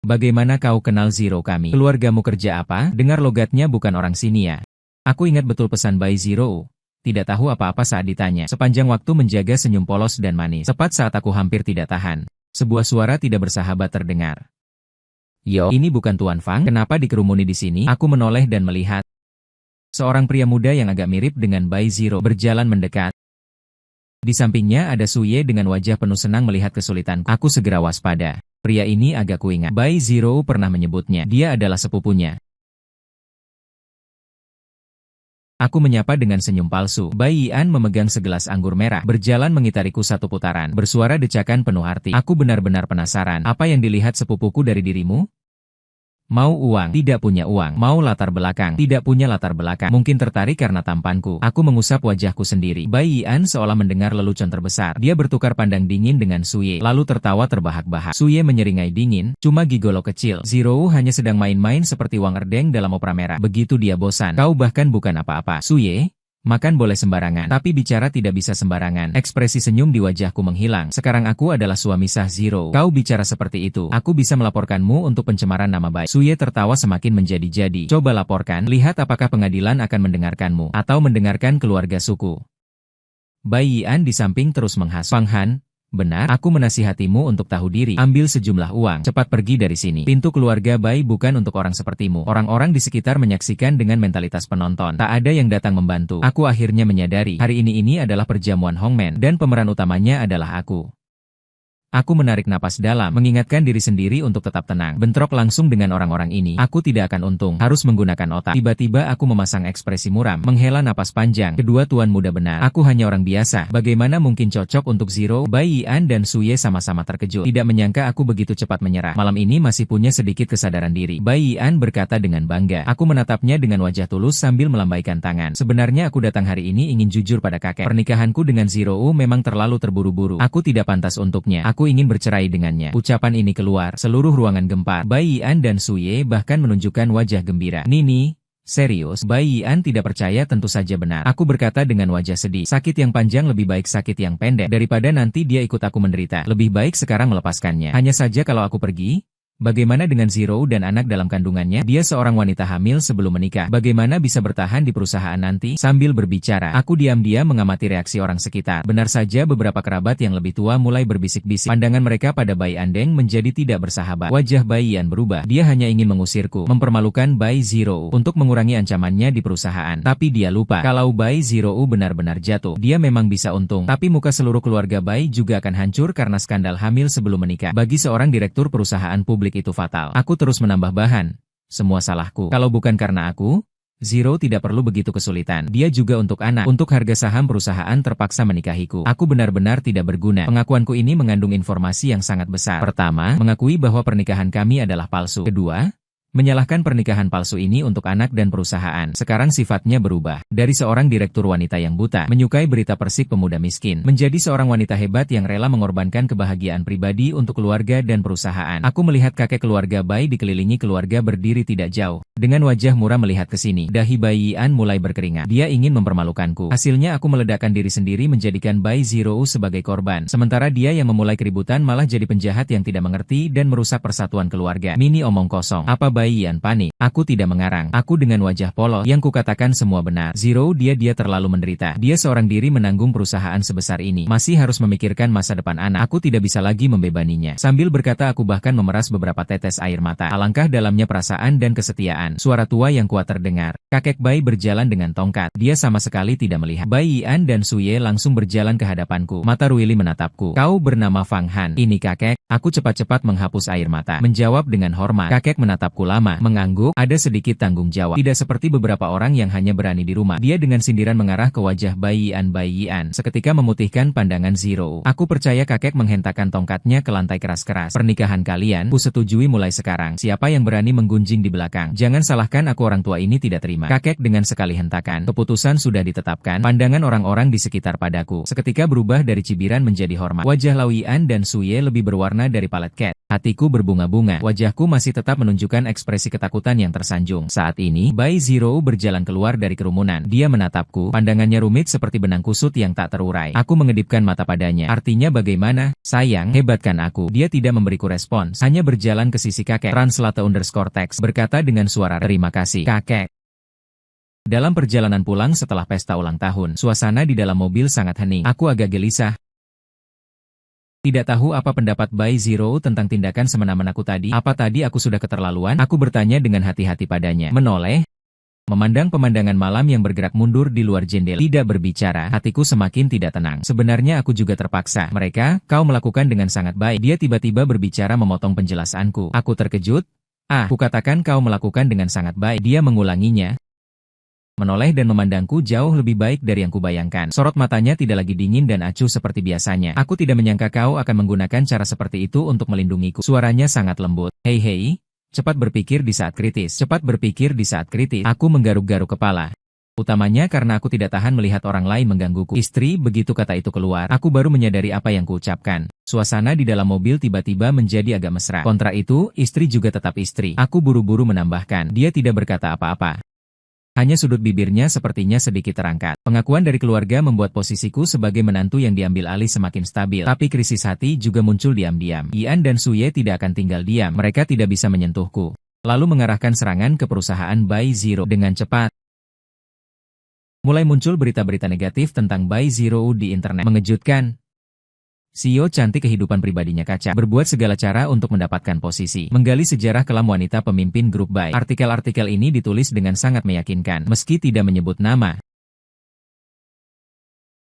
Bagaimana kau kenal Zero kami? Keluargamu kerja apa? Dengar logatnya bukan orang sini ya. Aku ingat betul pesan Bai Zero. Tidak tahu apa-apa saat ditanya. Sepanjang waktu menjaga senyum polos dan manis. Tepat saat aku hampir tidak tahan, sebuah suara tidak bersahabat terdengar. Yo, ini bukan Tuan Fang? Kenapa dikerumuni di sini? Aku menoleh dan melihat seorang pria muda yang agak mirip dengan Bai Zero berjalan mendekat. Di sampingnya ada Suye dengan wajah penuh senang melihat kesulitan. Aku segera waspada. Pria ini agak kuingat. Bai Zero pernah menyebutnya. Dia adalah sepupunya. Aku menyapa dengan senyum palsu. Bai Yian memegang segelas anggur merah, berjalan mengitariku satu putaran, bersuara decakan penuh arti. Aku benar-benar penasaran. Apa yang dilihat sepupuku dari dirimu? Mau uang? Tidak punya uang. Mau latar belakang? Tidak punya latar belakang. Mungkin tertarik karena tampanku. Aku mengusap wajahku sendiri. Bai Yian seolah mendengar lelucon terbesar. Dia bertukar pandang dingin dengan Suye, lalu tertawa terbahak-bahak. Suye menyeringai dingin, cuma gigolo kecil. Zero hanya sedang main-main seperti Wang Erdeng dalam opera merah. Begitu dia bosan. Kau bahkan bukan apa-apa. Suye, makan boleh sembarangan, tapi bicara tidak bisa sembarangan. Ekspresi senyum di wajahku menghilang. Sekarang aku adalah suami sah Zero. Kau bicara seperti itu, aku bisa melaporkanmu untuk pencemaran nama baik. Suye tertawa semakin menjadi-jadi. Coba laporkan, lihat apakah pengadilan akan mendengarkanmu, atau mendengarkan keluarga suku. Bai Yian di samping terus menghasut. Fang Han, benar, aku menasihatimu untuk tahu diri. Ambil sejumlah uang, cepat pergi dari sini. Pintu keluarga Bai bukan untuk orang sepertimu. Orang-orang di sekitar menyaksikan dengan mentalitas penonton. Tak ada yang datang membantu. Aku akhirnya menyadari, hari ini adalah perjamuan Hongmen, dan pemeran utamanya adalah aku. Aku menarik napas dalam, mengingatkan diri sendiri untuk tetap tenang. Bentrok langsung dengan orang-orang ini. Aku tidak akan untung, harus menggunakan otak. Tiba-tiba aku memasang ekspresi muram, menghela napas panjang. Kedua tuan muda benar. Aku hanya orang biasa. Bagaimana mungkin cocok untuk Zero? Bai Yian dan Suye sama-sama terkejut. Tidak menyangka aku begitu cepat menyerah. Malam ini masih punya sedikit kesadaran diri. Bai Yian berkata dengan bangga. Aku menatapnya dengan wajah tulus sambil melambaikan tangan. Sebenarnya aku datang hari ini ingin jujur pada kakek. Pernikahanku dengan Zero memang terlalu terburu-buru. Aku tidak pantas untuknya. Aku ingin bercerai dengannya. Ucapan ini keluar, seluruh ruangan gempar. Bai Yian dan Suye bahkan menunjukkan wajah gembira. Nini, serius? Bai Yian tidak percaya. Tentu saja benar. Aku berkata dengan wajah sedih. Sakit yang panjang lebih baik sakit yang pendek. Daripada nanti dia ikut aku menderita. Lebih baik sekarang melepaskannya. Hanya saja kalau aku pergi, bagaimana dengan Zero dan anak dalam kandungannya? Dia seorang wanita hamil sebelum menikah. Bagaimana bisa bertahan di perusahaan nanti? Sambil berbicara, aku diam-diam mengamati reaksi orang sekitar. Benar saja beberapa kerabat yang lebih tua mulai berbisik-bisik. Pandangan mereka pada Bai Andeng menjadi tidak bersahabat. Wajah Bai Yian berubah. Dia hanya ingin mengusirku, mempermalukan Bai Zero untuk mengurangi ancamannya di perusahaan. Tapi dia lupa, kalau Bai Zero benar-benar jatuh, dia memang bisa untung. Tapi muka seluruh keluarga Bai juga akan hancur karena skandal hamil sebelum menikah. Bagi seorang direktur perusahaan publik itu fatal. Aku terus menambah bahan. Semua salahku. Kalau bukan karena aku, Zero tidak perlu begitu kesulitan. Dia juga untuk anak. Untuk harga saham perusahaan terpaksa menikahiku. Aku benar-benar tidak berguna. Pengakuanku ini mengandung informasi yang sangat besar. Pertama, mengakui bahwa pernikahan kami adalah palsu. Kedua, menyalahkan pernikahan palsu ini untuk anak dan perusahaan. Sekarang sifatnya berubah. Dari seorang direktur wanita yang buta, menyukai berita persik pemuda miskin, menjadi seorang wanita hebat yang rela mengorbankan kebahagiaan pribadi untuk keluarga dan perusahaan. Aku melihat kakek keluarga Bai dikelilingi keluarga berdiri tidak jauh. Dengan wajah muram melihat ke sini, dahi Bai Yian mulai berkeringat. Dia ingin mempermalukanku. Hasilnya aku meledakkan diri sendiri menjadikan Bai Zero sebagai korban. Sementara dia yang memulai keributan malah jadi penjahat yang tidak mengerti dan merusak persatuan keluarga. Mini omong kosong. Apa Bai Yian panik? Aku tidak mengarang. Aku dengan wajah polos. Yang kukatakan semua benar. Zero dia terlalu menderita. Dia seorang diri menanggung perusahaan sebesar ini. Masih harus memikirkan masa depan anak. Aku tidak bisa lagi membebaninya. Sambil berkata aku bahkan memeras beberapa tetes air mata. Alangkah dalamnya perasaan dan kesetiaan. Suara tua yang kuat terdengar. Kakek Bai berjalan dengan tongkat. Dia sama sekali tidak melihat. Bai Yian dan Suye langsung berjalan ke hadapanku. Mata Ruili menatapku. Kau bernama Fang Han. Ini kakek. Aku cepat-cepat menghapus air mata. Menjawab dengan hormat. Kakek menatapku lama, mengangguk, ada sedikit tanggung jawab. Tidak seperti beberapa orang yang hanya berani di rumah. Dia dengan sindiran mengarah ke wajah Bai Yian seketika memutihkan pandangan Zero. Aku percaya kakek menghentakkan tongkatnya ke lantai keras-keras. Pernikahan kalian, ku setujui mulai sekarang. Siapa yang berani menggunjing di belakang? Jangan salahkan aku, orang tua ini tidak terima. Kakek dengan sekali hentakan. Keputusan sudah ditetapkan. Pandangan orang-orang di sekitar padaku seketika berubah dari cibiran menjadi hormat. Wajah Lao Yian dan Suye lebih berwarna dari palet cat. Hatiku berbunga-bunga. Wajahku masih tetap menunjukkan ekspresi ketakutan yang tersanjung. Saat ini, Bai Zero berjalan keluar dari kerumunan. Dia menatapku, pandangannya rumit seperti benang kusut yang tak terurai. Aku mengedipkan mata padanya. Artinya bagaimana? Sayang, hebatkan aku. Dia tidak memberiku respons. Hanya berjalan ke sisi kakek. Translate_text berkata dengan suara terima kasih, kakek. Dalam perjalanan pulang setelah pesta ulang tahun, suasana di dalam mobil sangat hening. Aku agak gelisah. Tidak tahu apa pendapat Bai Zero tentang tindakan semena-menaku tadi. Apa tadi aku sudah keterlaluan? Aku bertanya dengan hati-hati padanya. Menoleh, memandang pemandangan malam yang bergerak mundur di luar jendela. Tidak berbicara, hatiku semakin tidak tenang. Sebenarnya aku juga terpaksa. Mereka, kau melakukan dengan sangat baik. Dia tiba-tiba berbicara memotong penjelasanku. Aku terkejut. Kukatakan kau melakukan dengan sangat baik. Dia mengulanginya. Menoleh dan memandangku jauh lebih baik dari yang kubayangkan. Sorot matanya tidak lagi dingin dan acuh seperti biasanya. Aku tidak menyangka kau akan menggunakan cara seperti itu untuk melindungiku. Suaranya sangat lembut. Hei, cepat berpikir di saat kritis. Cepat berpikir di saat kritis. Aku menggaruk-garuk kepala. Utamanya karena aku tidak tahan melihat orang lain menggangguku. Istri, begitu kata itu keluar, aku baru menyadari apa yang kuucapkan. Suasana di dalam mobil tiba-tiba menjadi agak mesra. Kontra itu, istri juga tetap istri. Aku buru-buru menambahkan. Dia tidak berkata apa-apa. Hanya sudut bibirnya sepertinya sedikit terangkat. Pengakuan dari keluarga membuat posisiku sebagai menantu yang diambil alih semakin stabil. Tapi krisis hati juga muncul diam-diam. Yian dan Suye tidak akan tinggal diam. Mereka tidak bisa menyentuhku. Lalu mengarahkan serangan ke perusahaan Bai Zero dengan cepat. Mulai muncul berita-berita negatif tentang Bai Zero di internet. Mengejutkan. CEO cantik kehidupan pribadinya kacau, berbuat segala cara untuk mendapatkan posisi, menggali sejarah kelam wanita pemimpin grup Bai. Artikel-artikel ini ditulis dengan sangat meyakinkan, meski tidak menyebut nama.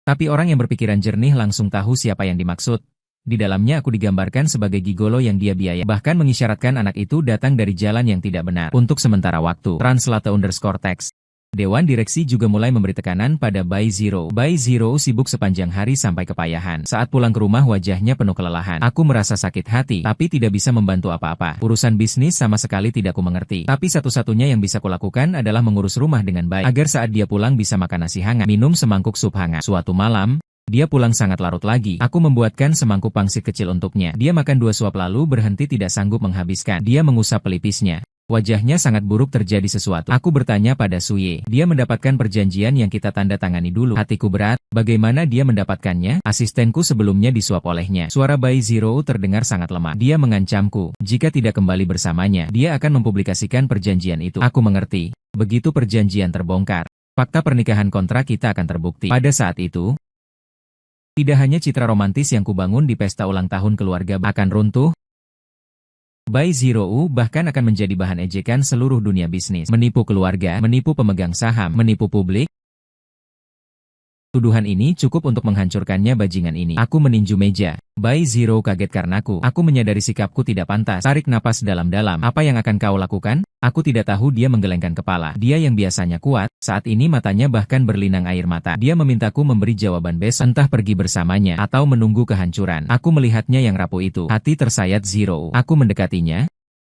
Tapi orang yang berpikiran jernih langsung tahu siapa yang dimaksud. Di dalamnya aku digambarkan sebagai gigolo yang dia biaya, bahkan mengisyaratkan anak itu datang dari jalan yang tidak benar. Untuk sementara waktu, translate_text. Dewan direksi juga mulai memberi tekanan pada Bai Zero. Bai Zero sibuk sepanjang hari sampai kepayahan. Saat pulang ke rumah wajahnya penuh kelelahan. Aku merasa sakit hati, tapi tidak bisa membantu apa-apa. Urusan bisnis sama sekali tidak ku mengerti. Tapi satu-satunya yang bisa kulakukan adalah mengurus rumah dengan baik, agar saat dia pulang bisa makan nasi hangat, minum semangkuk sup hangat. Suatu malam, dia pulang sangat larut lagi. Aku membuatkan semangkuk pangsit kecil untuknya. Dia makan 2 suap lalu berhenti tidak sanggup menghabiskan. Dia mengusap pelipisnya. Wajahnya sangat buruk, terjadi sesuatu. Aku bertanya pada Suye. Dia mendapatkan perjanjian yang kita tanda tangani dulu. Hatiku berat. Bagaimana dia mendapatkannya? Asistenku sebelumnya disuap olehnya. Suara Bai Zero terdengar sangat lemah. Dia mengancamku. Jika tidak kembali bersamanya, dia akan mempublikasikan perjanjian itu. Aku mengerti. Begitu perjanjian terbongkar, fakta pernikahan kontra kita akan terbukti. Pada saat itu, tidak hanya citra romantis yang kubangun di pesta ulang tahun keluarga akan runtuh, Bai Zero bahkan akan menjadi bahan ejekan seluruh dunia bisnis. Menipu keluarga, menipu pemegang saham, menipu publik. Tuduhan ini cukup untuk menghancurkannya bajingan ini. Aku meninju meja. Bai Zero kaget karenaku. Aku menyadari sikapku tidak pantas. Tarik napas dalam-dalam. Apa yang akan kau lakukan? Aku tidak tahu. Dia menggelengkan kepala. Dia yang biasanya kuat, saat ini matanya bahkan berlinang air mata. Dia memintaku memberi jawaban besok, entah pergi bersamanya, atau menunggu kehancuran. Aku melihatnya yang rapuh itu. Hati tersayat Zero. Aku mendekatinya.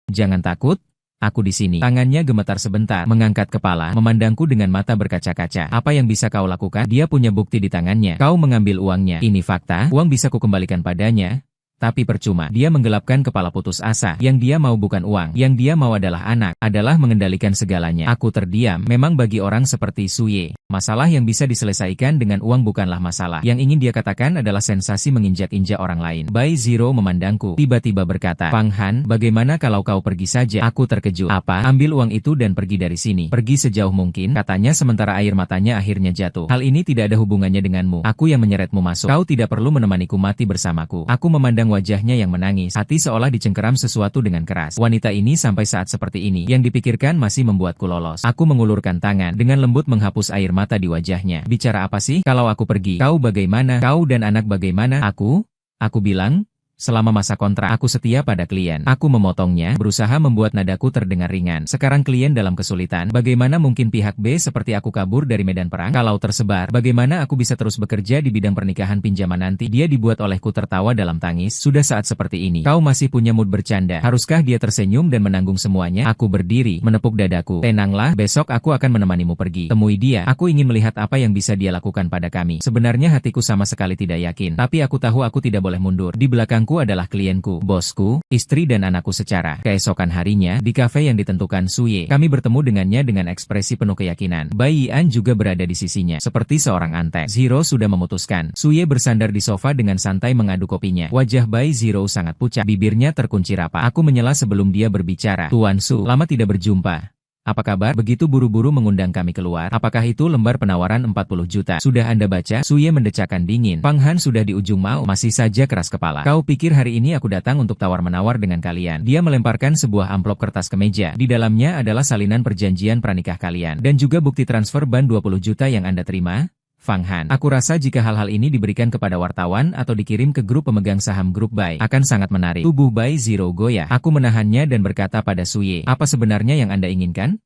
Jangan takut. Aku di sini. Tangannya gemetar sebentar, mengangkat kepala, memandangku dengan mata berkaca-kaca. Apa yang bisa kau lakukan? Dia punya bukti di tangannya. Kau mengambil uangnya. Ini fakta. Uang bisa kukembalikan padanya. Tapi percuma. Dia menggelapkan kepala putus asa. Yang dia mau bukan uang. Yang dia mau adalah anak. Adalah mengendalikan segalanya. Aku terdiam. Memang bagi orang seperti Suye, masalah yang bisa diselesaikan dengan uang bukanlah masalah. Yang ingin dia katakan adalah sensasi menginjak-injak orang lain. Bai Zero memandangku. Tiba-tiba berkata, Pang Han, bagaimana kalau kau pergi saja? Aku terkejut. Apa? Ambil uang itu dan pergi dari sini. Pergi sejauh mungkin, katanya sementara air matanya akhirnya jatuh. Hal ini tidak ada hubungannya denganmu. Aku yang menyeretmu masuk. Kau tidak perlu menemaniku mati bersamaku. Aku memandang wajahnya yang menangis. Hati seolah dicengkeram sesuatu dengan keras. Wanita ini sampai saat seperti ini, yang dipikirkan masih membuatku lolos. Aku mengulurkan tangan, dengan lembut menghapus air mata di wajahnya. Bicara apa sih? Kalau aku pergi, kau bagaimana? Kau dan anak bagaimana? Aku bilang, selama masa kontrak aku setia pada klien. Aku memotongnya, berusaha membuat nadaku terdengar ringan. Sekarang klien dalam kesulitan. Bagaimana mungkin pihak B seperti aku kabur dari medan perang? Kalau tersebar, bagaimana aku bisa terus bekerja di bidang pernikahan pinjaman nanti? Dia dibuat olehku tertawa dalam tangis. Sudah saat seperti ini, kau masih punya mood bercanda. Haruskah dia tersenyum dan menanggung semuanya? Aku berdiri, menepuk dadaku. Tenanglah, besok aku akan menemanimu pergi. Temui dia. Aku ingin melihat apa yang bisa dia lakukan pada kami. Sebenarnya hatiku sama sekali tidak yakin. Tapi aku tahu aku tidak boleh mundur. Di belakangku adalah klienku, bosku, istri dan anakku. Secara keesokan harinya, di kafe yang ditentukan Suye, kami bertemu dengannya dengan ekspresi penuh keyakinan. Bai Yian juga berada di sisinya, seperti seorang antek. Zero sudah memutuskan. Suye bersandar di sofa dengan santai mengaduk kopinya. Wajah Bai Zero sangat pucat, bibirnya terkunci rapat. Aku menyela sebelum dia berbicara. Tuan Su, lama tidak berjumpa. Apa kabar? Begitu buru-buru mengundang kami keluar. Apakah itu lembar penawaran 40 juta? Sudah Anda baca? Suye mendecakkan dingin. Pang Han sudah di ujung mau. Masih saja keras kepala. Kau pikir hari ini aku datang untuk tawar-menawar dengan kalian? Dia melemparkan sebuah amplop kertas ke meja. Di dalamnya adalah salinan perjanjian pranikah kalian. Dan juga bukti transfer ban 20 juta yang Anda terima. Pang Han, aku rasa jika hal-hal ini diberikan kepada wartawan atau dikirim ke grup pemegang saham grup Bai, akan sangat menarik. Tubuh Bai Zero goyah. Aku menahannya dan berkata pada Suye, apa sebenarnya yang Anda inginkan?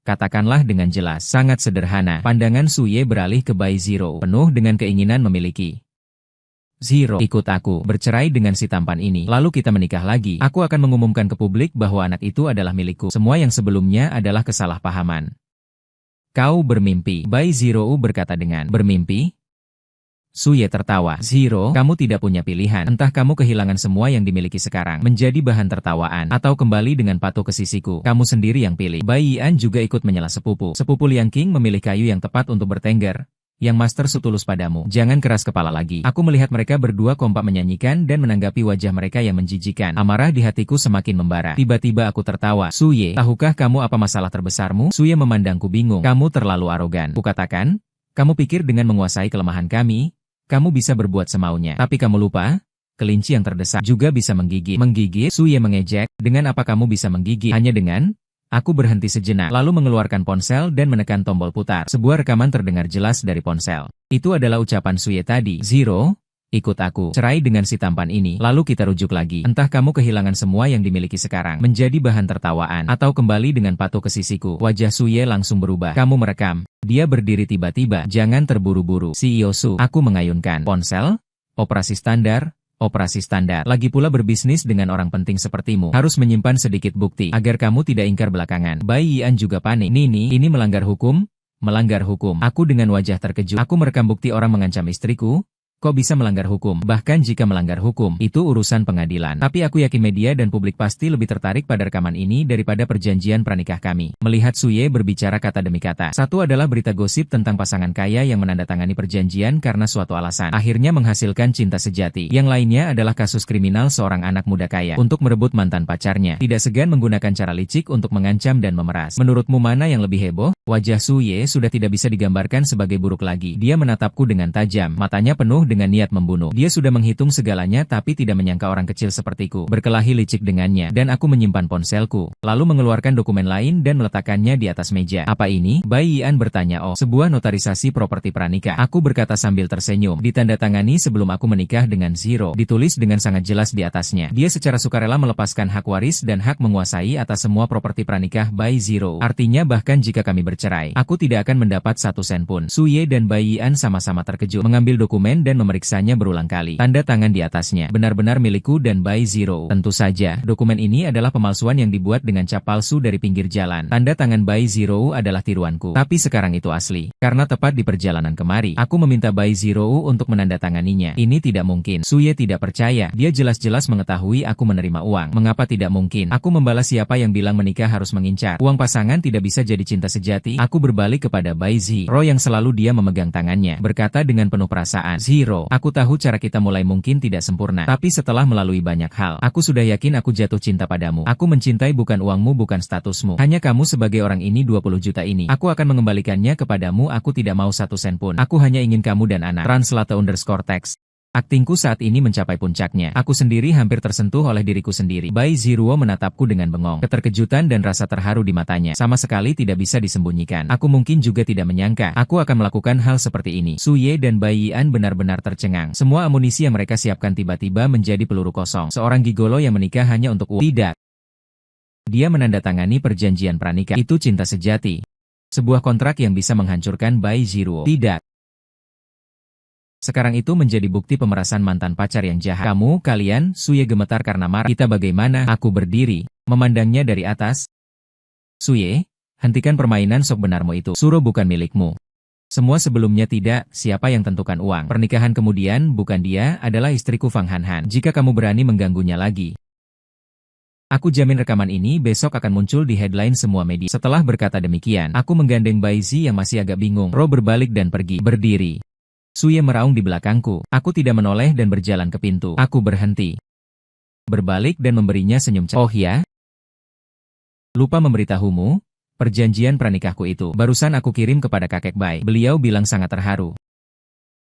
Katakanlah dengan jelas. Sangat sederhana. Pandangan Suye beralih ke Bai Zero, penuh dengan keinginan memiliki. Zero, ikut aku, bercerai dengan si tampan ini, lalu kita menikah lagi. Aku akan mengumumkan ke publik bahwa anak itu adalah milikku. Semua yang sebelumnya adalah kesalahpahaman. Kau bermimpi, Bai Zero berkata dengan bermimpi. Suye tertawa. Zero, kamu tidak punya pilihan. Entah kamu kehilangan semua yang dimiliki sekarang, menjadi bahan tertawaan, atau kembali dengan patuh ke sisiku. Kamu sendiri yang pilih. Bai Yian juga ikut menyela sepupu. Sepupu Liang Qing memilih kayu yang tepat untuk bertengger. Yang Master Su tulus padamu. Jangan keras kepala lagi. Aku melihat mereka berdua kompak menyanyikan dan menanggapi wajah mereka yang menjijikan. Amarah di hatiku semakin membara. Tiba-tiba aku tertawa. Suye, tahukah kamu apa masalah terbesarmu? Suye memandangku bingung. Kamu terlalu arogan. Kukatakan, kamu pikir dengan menguasai kelemahan kami, kamu bisa berbuat semaunya. Tapi kamu lupa, kelinci yang terdesak juga bisa menggigit. Menggigit? Suye mengejek. Dengan apa kamu bisa menggigit? Hanya dengan... Aku berhenti sejenak, lalu mengeluarkan ponsel dan menekan tombol putar. Sebuah rekaman terdengar jelas dari ponsel. Itu adalah ucapan Suye tadi. Zero, Ikut aku, cerai dengan si tampan ini, lalu kita rujuk lagi. Entah kamu kehilangan semua yang dimiliki sekarang, menjadi bahan tertawaan, atau kembali dengan patuh ke sisiku. Wajah Suye langsung berubah. Kamu merekam. Dia berdiri tiba-tiba. Jangan terburu-buru. CEO Su, aku mengayunkan. Ponsel? Operasi standar? Operasi standar. Lagi pula berbisnis dengan orang penting sepertimu. Harus menyimpan sedikit bukti, agar kamu tidak ingkar belakangan. Bai Yian juga panik. Nini, ini melanggar hukum? Melanggar hukum. Aku dengan wajah terkejut. Aku merekam bukti orang mengancam istriku? Kok bisa melanggar hukum? Bahkan jika melanggar hukum, itu urusan pengadilan. Tapi aku yakin media dan publik pasti lebih tertarik pada rekaman ini daripada perjanjian pranikah kami. Melihat Suye berbicara kata demi kata. Satu adalah berita gosip tentang pasangan kaya yang menandatangani perjanjian karena suatu alasan. Akhirnya menghasilkan cinta sejati. Yang lainnya adalah kasus kriminal seorang anak muda kaya untuk merebut mantan pacarnya. Tidak segan menggunakan cara licik untuk mengancam dan memeras. Menurutmu mana yang lebih heboh? Wajah Suye sudah tidak bisa digambarkan sebagai buruk lagi. Dia menatapku dengan tajam. Matanya penuh dengan niat membunuh. Dia sudah menghitung segalanya tapi tidak menyangka orang kecil sepertiku berkelahi licik dengannya, dan aku menyimpan ponselku, lalu mengeluarkan dokumen lain dan meletakkannya di atas meja. Apa ini? Bai Yian bertanya. Oh, sebuah notarisasi properti pranikah. Aku berkata sambil tersenyum. Ditandatangani sebelum aku menikah dengan Zero. Ditulis dengan sangat jelas di atasnya. Dia secara sukarela melepaskan hak waris dan hak menguasai atas semua properti pranikah Bai Zero. Artinya bahkan jika kami bercerai, aku tidak akan mendapat 1 sen pun. Suye dan Bai Yian sama-sama terkejut, mengambil dokumen dan memeriksanya berulang kali. Tanda tangan di atasnya, benar-benar milikku dan Bai Zero. Tentu saja, dokumen ini adalah pemalsuan yang dibuat dengan cap palsu dari pinggir jalan. Tanda tangan Bai Zero adalah tiruanku. Tapi sekarang itu asli. Karena tepat di perjalanan kemari, aku meminta Bai Zero untuk menandatanganinya. Ini tidak mungkin. Suye tidak percaya. Dia jelas-jelas mengetahui aku menerima uang. Mengapa tidak mungkin? Aku membalas siapa yang bilang menikah harus mengincar. Uang pasangan tidak bisa jadi cinta sejati. Aku berbalik kepada Bai Zero yang selalu dia memegang tangannya. Berkata dengan penuh perasaan. Zero, aku tahu cara kita mulai mungkin tidak sempurna. Tapi setelah melalui banyak hal, aku sudah yakin aku jatuh cinta padamu. Aku mencintai bukan uangmu, bukan statusmu. Hanya kamu sebagai orang ini, 20 juta ini. Aku akan mengembalikannya kepadamu. Aku tidak mau 1 sen pun. Aku hanya ingin kamu dan anak. Translate_text. Aktingku saat ini mencapai puncaknya. Aku sendiri hampir tersentuh oleh diriku sendiri. Bai Zero menatapku dengan bengong. Keterkejutan dan rasa terharu di matanya sama sekali tidak bisa disembunyikan. Aku mungkin juga tidak menyangka aku akan melakukan hal seperti ini. Suye dan Bai Yian benar-benar tercengang. Semua amunisi yang mereka siapkan tiba-tiba menjadi peluru kosong. Seorang gigolo yang menikah hanya untuk uang. Tidak. Dia menandatangani perjanjian pranikah. Itu cinta sejati. Sebuah kontrak yang bisa menghancurkan Bai Zero. Tidak. Sekarang itu menjadi bukti pemerasan mantan pacar yang jahat. Kalian, Suye gemetar karena marah. Kita bagaimana? Aku berdiri, memandangnya dari atas. Suye, hentikan permainan sok benarmu itu. Suro bukan milikmu. Semua sebelumnya tidak, siapa yang tentukan uang. Pernikahan kemudian, bukan dia, adalah istriku Fang Han. Jika kamu berani mengganggunya lagi, aku jamin rekaman ini besok akan muncul di headline semua media. Setelah berkata demikian, aku menggandeng Bai Zi yang masih agak bingung. Ro berbalik dan pergi. Berdiri. Suye meraung di belakangku. Aku tidak menoleh dan berjalan ke pintu. Aku berhenti. Berbalik dan memberinya senyum. Oh ya? Lupa memberitahumu, perjanjian pranikahku itu barusan aku kirim kepada kakek Bai. Beliau bilang sangat terharu.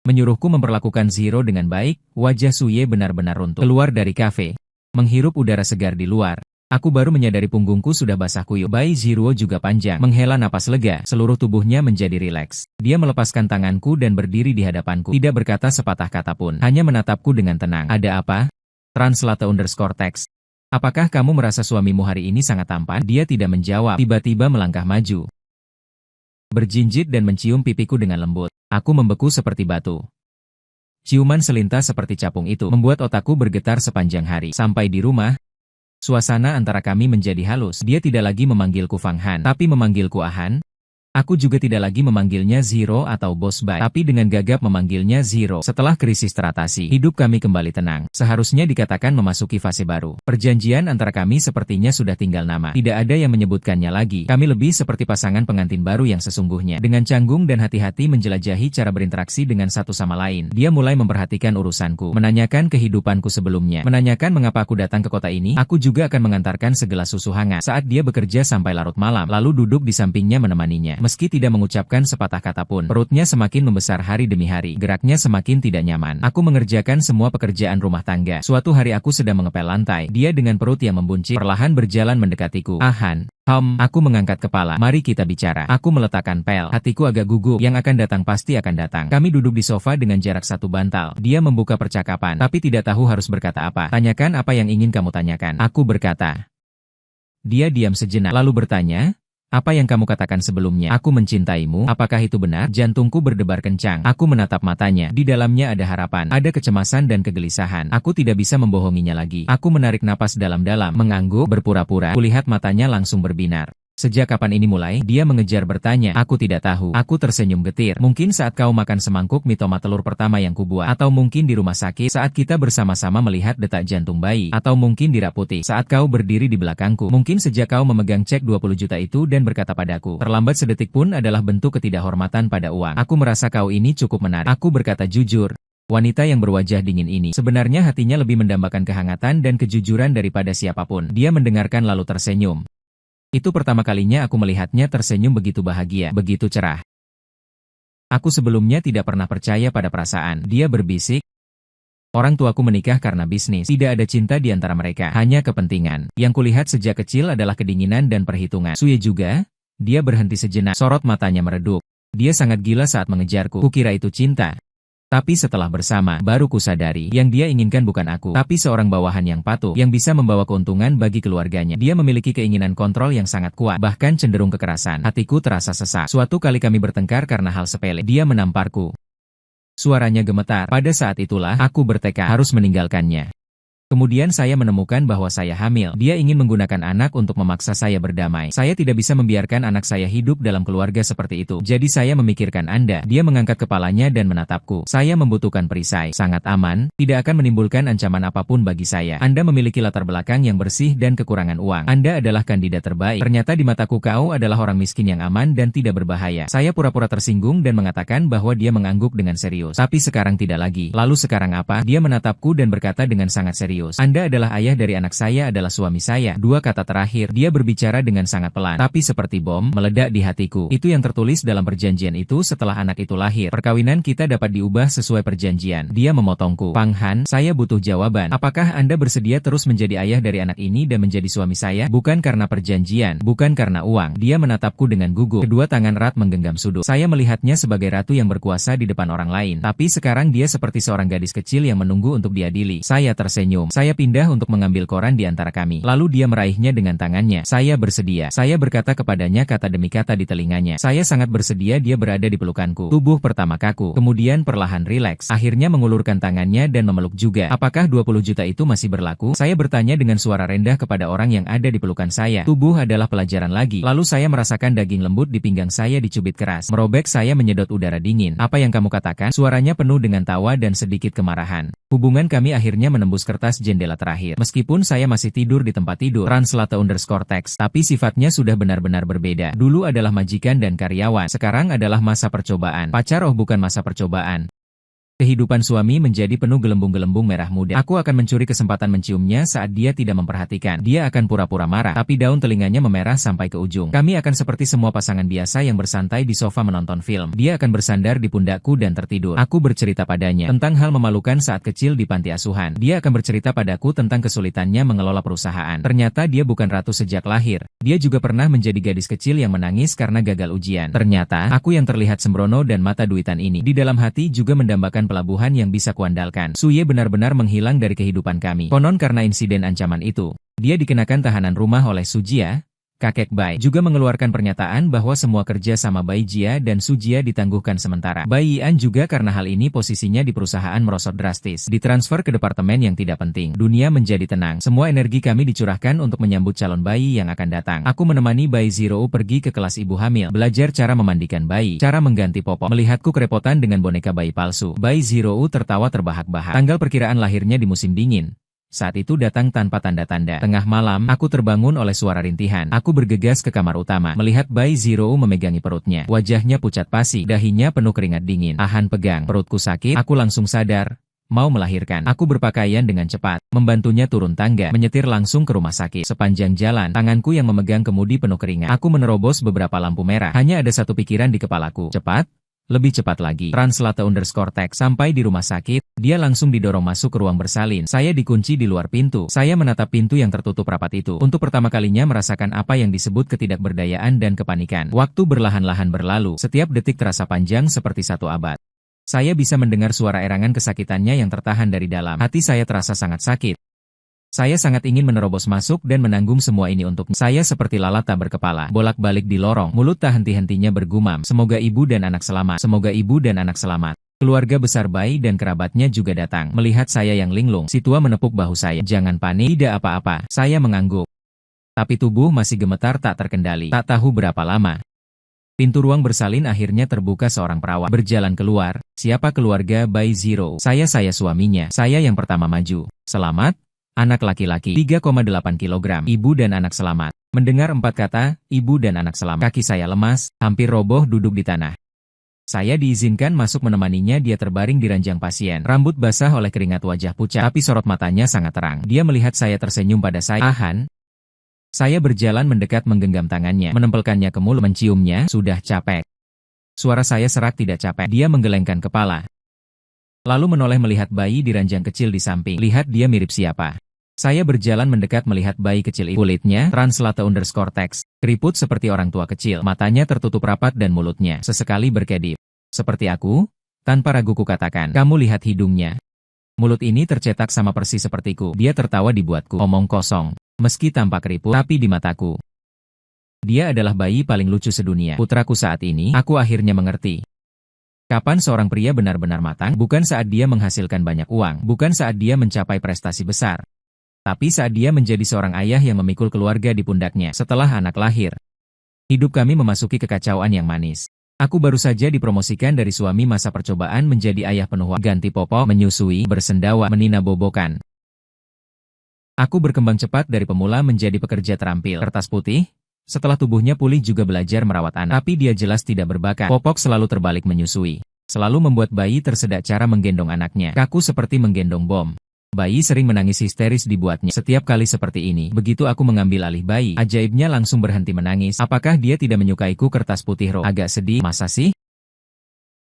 Menyuruhku memperlakukan Zero dengan baik. Wajah Suye benar-benar runtuh. Keluar dari kafe, menghirup udara segar di luar. Aku baru menyadari punggungku sudah basah kuyup. Bai Zero juga panjang, menghela napas lega, seluruh tubuhnya menjadi rileks. Dia melepaskan tanganku dan berdiri di hadapanku. Tidak berkata sepatah kata pun, hanya menatapku dengan tenang. Ada apa? Translate_text. Apakah kamu merasa suamimu hari ini sangat tampan? Dia tidak menjawab, tiba-tiba melangkah maju. Berjinjit dan mencium pipiku dengan lembut. Aku membeku seperti batu. Ciuman selintas seperti capung itu membuat otakku bergetar sepanjang hari. Sampai di rumah, suasana antara kami menjadi halus. Dia tidak lagi memanggilku Fang Han, tapi memanggilku Ahan. Aku juga tidak lagi memanggilnya Zero atau Bos Bai, tapi dengan gagap memanggilnya Zero. Setelah krisis teratasi, hidup kami kembali tenang. Seharusnya dikatakan memasuki fase baru. Perjanjian antara kami sepertinya sudah tinggal nama. Tidak ada yang menyebutkannya lagi. Kami lebih seperti pasangan pengantin baru yang sesungguhnya. Dengan canggung dan hati-hati menjelajahi cara berinteraksi dengan satu sama lain, dia mulai memperhatikan urusanku, menanyakan kehidupanku sebelumnya, menanyakan mengapa aku datang ke kota ini. Aku juga akan mengantarkan segelas susu hangat saat dia bekerja sampai larut malam, lalu duduk di sampingnya menemaninya. Meski tidak mengucapkan sepatah kata pun, perutnya semakin membesar hari demi hari. Geraknya semakin tidak nyaman. Aku mengerjakan semua pekerjaan rumah tangga. Suatu hari aku sedang mengepel lantai. Dia dengan perut yang membuncit perlahan berjalan mendekatiku. "Ahan, aku mengangkat kepala. "Mari kita bicara." Aku meletakkan pel. Hatiku agak gugup. Yang akan datang pasti akan datang. Kami duduk di sofa dengan jarak satu bantal. Dia membuka percakapan, tapi tidak tahu harus berkata apa. "Tanyakan apa yang ingin kamu tanyakan," aku berkata. Dia diam sejenak, lalu bertanya, "Apa yang kamu katakan sebelumnya? Aku mencintaimu, apakah itu benar?" Jantungku berdebar kencang. Aku menatap matanya. Di dalamnya ada harapan, ada kecemasan dan kegelisahan. Aku tidak bisa membohonginya lagi. Aku menarik napas dalam-dalam, mengangguk, berpura-pura. Kulihat matanya langsung berbinar. "Sejak kapan ini mulai?" Dia mengejar bertanya. "Aku tidak tahu." Aku tersenyum getir. "Mungkin saat kau makan semangkuk mie tomat telur pertama yang kubuat. Atau mungkin di rumah sakit saat kita bersama-sama melihat detak jantung bayi. Atau mungkin di Raputi saat kau berdiri di belakangku. Mungkin sejak kau memegang cek 20 juta itu dan berkata padaku, 'Terlambat sedetik pun adalah bentuk ketidakhormatan pada uang.' Aku merasa kau ini cukup menarik." Aku berkata jujur. Wanita yang berwajah dingin ini sebenarnya hatinya lebih mendambakan kehangatan dan kejujuran daripada siapapun. Dia mendengarkan lalu tersenyum. Itu pertama kalinya aku melihatnya tersenyum begitu bahagia, begitu cerah. Aku sebelumnya tidak pernah percaya pada perasaan. Dia berbisik, "Orang tuaku menikah karena bisnis. Tidak ada cinta di antara mereka, hanya kepentingan. Yang kulihat sejak kecil adalah kedinginan dan perhitungan." "Suye juga?" Dia berhenti sejenak, sorot matanya meredup. "Dia sangat gila saat mengejarku. Kukira itu cinta. Tapi setelah bersama, baru kusadari, yang dia inginkan bukan aku, tapi seorang bawahan yang patuh, yang bisa membawa keuntungan bagi keluarganya. Dia memiliki keinginan kontrol yang sangat kuat, bahkan cenderung kekerasan." Hatiku terasa sesak. Suatu kali kami bertengkar karena hal sepele. Dia menamparku. Suaranya gemetar. Pada saat itulah, aku bertekad harus meninggalkannya. Kemudian saya menemukan bahwa saya hamil. Dia ingin menggunakan anak untuk memaksa saya berdamai. Saya tidak bisa membiarkan anak saya hidup dalam keluarga seperti itu. Jadi saya memikirkan Anda. Dia mengangkat kepalanya dan menatapku. "Saya membutuhkan perisai. Sangat aman, tidak akan menimbulkan ancaman apapun bagi saya. Anda memiliki latar belakang yang bersih dan kekurangan uang. Anda adalah kandidat terbaik. Ternyata di mataku kau adalah orang miskin yang aman dan tidak berbahaya." Saya pura-pura tersinggung dan mengatakan bahwa dia mengangguk dengan serius. "Tapi sekarang tidak lagi." "Lalu sekarang apa?" Dia menatapku dan berkata dengan sangat serius. "Anda adalah ayah dari anak saya, adalah suami saya." Dua kata terakhir, dia berbicara dengan sangat pelan, tapi seperti bom, meledak di hatiku. Itu yang tertulis dalam perjanjian itu setelah anak itu lahir. "Perkawinan kita dapat diubah sesuai perjanjian." Dia memotongku. "Pang Han, saya butuh jawaban. Apakah Anda bersedia terus menjadi ayah dari anak ini dan menjadi suami saya? Bukan karena perjanjian, bukan karena uang." Dia menatapku dengan gugup. Kedua tangan erat menggenggam sudut. Saya melihatnya sebagai ratu yang berkuasa di depan orang lain. Tapi sekarang dia seperti seorang gadis kecil yang menunggu untuk diadili. Saya tersenyum. Saya pindah untuk mengambil koran di antara kami. Lalu dia meraihnya dengan tangannya. "Saya bersedia." Saya berkata kepadanya kata demi kata di telinganya. "Saya sangat bersedia." Dia berada di pelukanku. Tubuh pertama kaku. Kemudian perlahan rileks. Akhirnya mengulurkan tangannya dan memeluk juga. "Apakah 20 juta itu masih berlaku?" Saya bertanya dengan suara rendah kepada orang yang ada di pelukan saya. Tubuh adalah pelajaran lagi. Lalu saya merasakan daging lembut di pinggang saya dicubit keras. Merobek, saya menyedot udara dingin. "Apa yang kamu katakan?" Suaranya penuh dengan tawa dan sedikit kemarahan. Hubungan kami akhirnya menembus kertas jendela terakhir. Meskipun saya masih tidur di tempat tidur, _text, tapi sifatnya sudah benar-benar berbeda. Dulu adalah majikan dan karyawan, sekarang adalah masa percobaan. Pacar bukan masa percobaan. Kehidupan suami menjadi penuh gelembung-gelembung merah muda. Aku akan mencuri kesempatan menciumnya saat dia tidak memperhatikan. Dia akan pura-pura marah, tapi daun telinganya memerah sampai ke ujung. Kami akan seperti semua pasangan biasa yang bersantai di sofa menonton film. Dia akan bersandar di pundakku dan tertidur. Aku bercerita padanya tentang hal memalukan saat kecil di panti asuhan. Dia akan bercerita padaku tentang kesulitannya mengelola perusahaan. Ternyata dia bukan ratu sejak lahir. Dia juga pernah menjadi gadis kecil yang menangis karena gagal ujian. Ternyata, aku yang terlihat sembrono dan mata duitan ini, di dalam hati juga mendambakan pelabuhan yang bisa kuandalkan. Suye benar-benar menghilang dari kehidupan kami. Konon karena insiden ancaman itu, dia dikenakan tahanan rumah oleh Sujia. Kakek Bai juga mengeluarkan pernyataan bahwa semua kerja sama Bai Jia dan Sujia ditangguhkan sementara. Bai Yian juga karena hal ini posisinya di perusahaan merosot drastis, ditransfer ke departemen yang tidak penting. Dunia menjadi tenang. Semua energi kami dicurahkan untuk menyambut calon bayi yang akan datang. Aku menemani Bai Zero pergi ke kelas ibu hamil, belajar cara memandikan bayi, cara mengganti popok. Melihatku kerepotan dengan boneka bayi palsu, Bai Zero tertawa terbahak-bahak. Tanggal perkiraan lahirnya di musim dingin. Saat itu datang tanpa tanda-tanda. Tengah malam, aku terbangun oleh suara rintihan. Aku bergegas ke kamar utama, melihat Bai Zero memegangi perutnya. Wajahnya pucat pasi, dahinya penuh keringat dingin. "Ahan, pegang." Perutku sakit, aku langsung sadar. mau melahirkan. Aku berpakaian dengan cepat, membantunya turun tangga, menyetir langsung ke rumah sakit. Sepanjang jalan, tanganku yang memegang kemudi penuh keringat. Aku menerobos beberapa lampu merah. Hanya ada satu pikiran di kepalaku. Cepat, lebih cepat lagi. Translate_text. Sampai di rumah sakit, dia langsung didorong masuk ke ruang bersalin. Saya dikunci di luar pintu. Saya menatap pintu yang tertutup rapat itu. Untuk pertama kalinya merasakan apa yang disebut ketidakberdayaan dan kepanikan. Waktu berlahan-lahan berlalu. Setiap detik terasa panjang seperti satu abad. Saya bisa mendengar suara erangan kesakitannya yang tertahan dari dalam. Hati saya terasa sangat sakit. Saya sangat ingin menerobos masuk dan menanggung semua ini untuknya. Saya seperti lalat tak berkepala, bolak-balik di lorong, mulut tak henti-hentinya bergumam. Semoga ibu dan anak selamat. Semoga ibu dan anak selamat. Keluarga besar bayi dan kerabatnya juga datang. Melihat saya yang linglung, si tua menepuk bahu saya. Jangan panik, tidak apa-apa. Saya mengangguk. Tapi tubuh masih gemetar tak terkendali. Tak tahu berapa lama. Pintu ruang bersalin akhirnya terbuka, seorang perawat berjalan keluar. Siapa keluarga bayi Zero? Saya suaminya. Saya yang pertama maju. Selamat, anak laki-laki 3,8 kilogram. Ibu dan anak selamat. Mendengar 4 kata, ibu dan anak selamat. Kaki saya lemas, hampir roboh duduk di tanah. Saya diizinkan masuk menemaninya. Dia terbaring di ranjang pasien. Rambut basah oleh keringat, wajah pucat, tapi sorot matanya sangat terang. Dia melihat saya tersenyum pada saya. Ahan. Saya berjalan mendekat, menggenggam tangannya, menempelkannya ke mulut, menciumnya. Sudah capek. Suara saya serak, tidak capek. Dia menggelengkan kepala. Lalu menoleh melihat bayi di ranjang kecil di samping. Lihat dia mirip siapa. Saya berjalan mendekat melihat bayi kecil itu. Kulitnya, translate_text. Keriput seperti orang tua kecil. Matanya tertutup rapat dan mulutnya sesekali berkedip. Seperti aku? Tanpa ragu kukatakan. Kamu lihat hidungnya. Mulut ini tercetak sama persis sepertiku. Dia tertawa dibuatku. Omong kosong. Meski tampak keriput, tapi di mataku. Dia adalah bayi paling lucu sedunia. Putraku saat ini, aku akhirnya mengerti. Kapan seorang pria benar-benar matang? Bukan saat dia menghasilkan banyak uang. Bukan saat dia mencapai prestasi besar. Tapi saat dia menjadi seorang ayah yang memikul keluarga di pundaknya setelah anak lahir. Hidup kami memasuki kekacauan yang manis. Aku baru saja dipromosikan dari suami masa percobaan menjadi ayah penuh waktu. Ganti popok, menyusui, bersendawa, menina bobokan. Aku berkembang cepat dari pemula menjadi pekerja terampil. Kertas putih. Setelah tubuhnya pulih juga belajar merawat anak. Tapi dia jelas tidak berbakat. Popok selalu terbalik menyusui. Selalu membuat bayi tersedak cara menggendong anaknya. Kaku seperti menggendong bom. Bayi sering menangis histeris dibuatnya. Setiap kali seperti ini, begitu aku mengambil alih bayi, ajaibnya langsung berhenti menangis. Apakah dia tidak menyukaiku? Kertas putih roh. Agak sedih. Masa sih?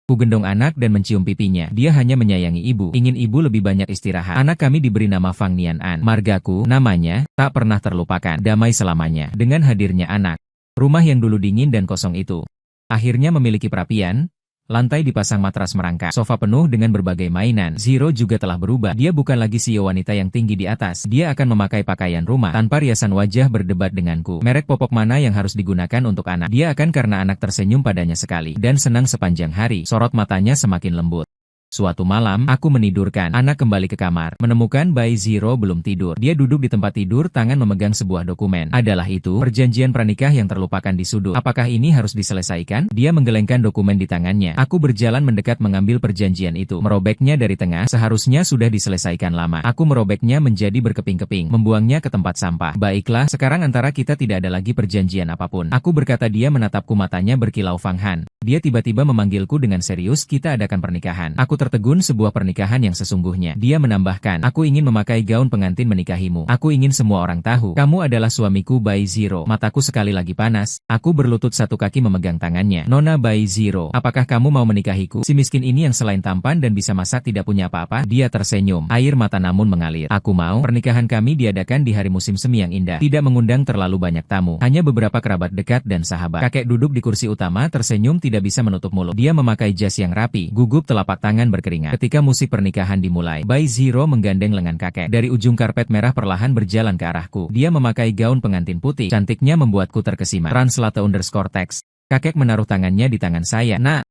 Ku gendong anak dan mencium pipinya. Dia hanya menyayangi ibu. Ingin ibu lebih banyak istirahat. Anak kami diberi nama Fang Nian An. Margaku, namanya, tak pernah terlupakan. Damai selamanya. Dengan hadirnya anak. Rumah yang dulu dingin dan kosong itu. Akhirnya memiliki perapian. Lantai dipasang matras merangkak. Sofa penuh dengan berbagai mainan. Zero juga telah berubah. Dia bukan lagi CEO wanita yang tinggi di atas. Dia akan memakai pakaian rumah. Tanpa riasan wajah berdebat denganku. Merek popok mana yang harus digunakan untuk anak? Dia akan karena anak tersenyum padanya sekali. Dan senang sepanjang hari. Sorot matanya semakin lembut. Suatu malam, aku menidurkan. Anak kembali ke kamar. Menemukan bayi Zero belum tidur. Dia duduk di tempat tidur, tangan memegang sebuah dokumen. Adalah itu, perjanjian pranikah yang terlupakan di sudut. Apakah ini harus diselesaikan? Dia menggelengkan dokumen di tangannya. Aku berjalan mendekat mengambil perjanjian itu. Merobeknya dari tengah, seharusnya sudah diselesaikan lama. Aku merobeknya menjadi berkeping-keping. Membuangnya ke tempat sampah. Baiklah, sekarang antara kita tidak ada lagi perjanjian apapun. Aku berkata. Dia menatapku, matanya berkilau. Fang Han. Dia tiba-tiba memanggilku dengan serius. Kita adakan pernikahan. Aku tertegun, sebuah pernikahan yang sesungguhnya. Dia menambahkan, aku ingin memakai gaun pengantin menikahimu. Aku ingin semua orang tahu, kamu adalah suamiku. Bayi Zero. Mataku sekali lagi panas. Aku berlutut, satu kaki memegang tangannya. Nona Bayi Zero, apakah kamu mau menikahiku? Si miskin ini yang selain tampan dan bisa masak tidak punya apa-apa. Dia tersenyum. Air mata namun mengalir. Aku mau. Pernikahan kami diadakan di hari musim semi yang indah. Tidak mengundang terlalu banyak tamu. Hanya beberapa kerabat dekat dan sahabat. Kakek duduk di kursi utama tersenyum, tidak bisa menutup mulut. Dia memakai jas yang rapi. Gugup telapak tangan berkeringat. Ketika musik pernikahan dimulai, Bayi Zero menggandeng lengan kakek. Dari ujung karpet merah perlahan berjalan ke arahku. Dia memakai gaun pengantin putih. Cantiknya membuatku terkesima. Translate_text. Kakek menaruh tangannya di tangan saya. Nak,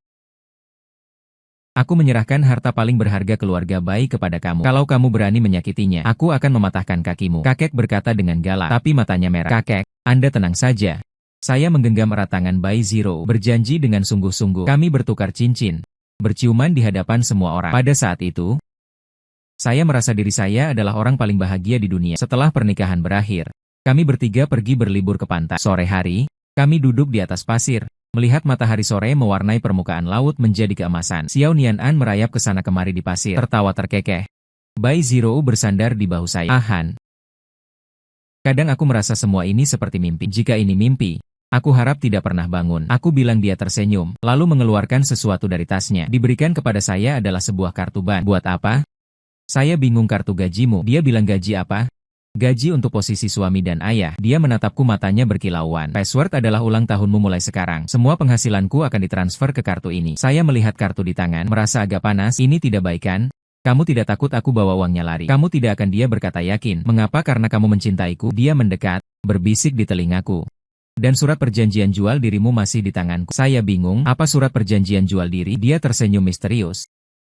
aku menyerahkan harta paling berharga keluarga bayi kepada kamu. Kalau kamu berani menyakitinya, aku akan mematahkan kakimu. Kakek berkata dengan galak, tapi matanya merah. Kakek, Anda tenang saja. Saya menggenggam erat tangan Bayi Zero, berjanji dengan sungguh-sungguh. Kami bertukar cincin. Berciuman di hadapan semua orang. Pada saat itu, saya merasa diri saya adalah orang paling bahagia di dunia. Setelah pernikahan berakhir, kami bertiga pergi berlibur ke pantai. Sore hari, Kami duduk di atas pasir, melihat matahari sore mewarnai permukaan laut menjadi keemasan. Xiao Nianan merayap ke sana kemari di pasir, tertawa terkekeh. Bai Zirou bersandar di bahu saya. Han. Kadang aku merasa semua ini seperti mimpi. Jika ini mimpi, aku harap tidak pernah bangun. Aku bilang. Dia tersenyum, lalu mengeluarkan sesuatu dari tasnya. Diberikan kepada saya adalah sebuah kartu ban. Buat apa? Saya bingung. Kartu gajimu. Dia bilang. Gaji apa? Gaji untuk posisi suami dan ayah. Dia menatapku, matanya berkilauan. Password adalah ulang tahunmu mulai sekarang. Semua penghasilanku akan ditransfer ke kartu ini. Saya melihat kartu di tangan, merasa agak panas. Ini tidak baik kan? Kamu tidak takut aku bawa uangnya lari? Kamu tidak akan. Dia berkata yakin. Mengapa? Karena kamu mencintaiku. Dia mendekat, berbisik di telingaku. Dan surat perjanjian jual dirimu masih di tanganku. Saya bingung. Apa surat perjanjian jual diri? Dia tersenyum misterius.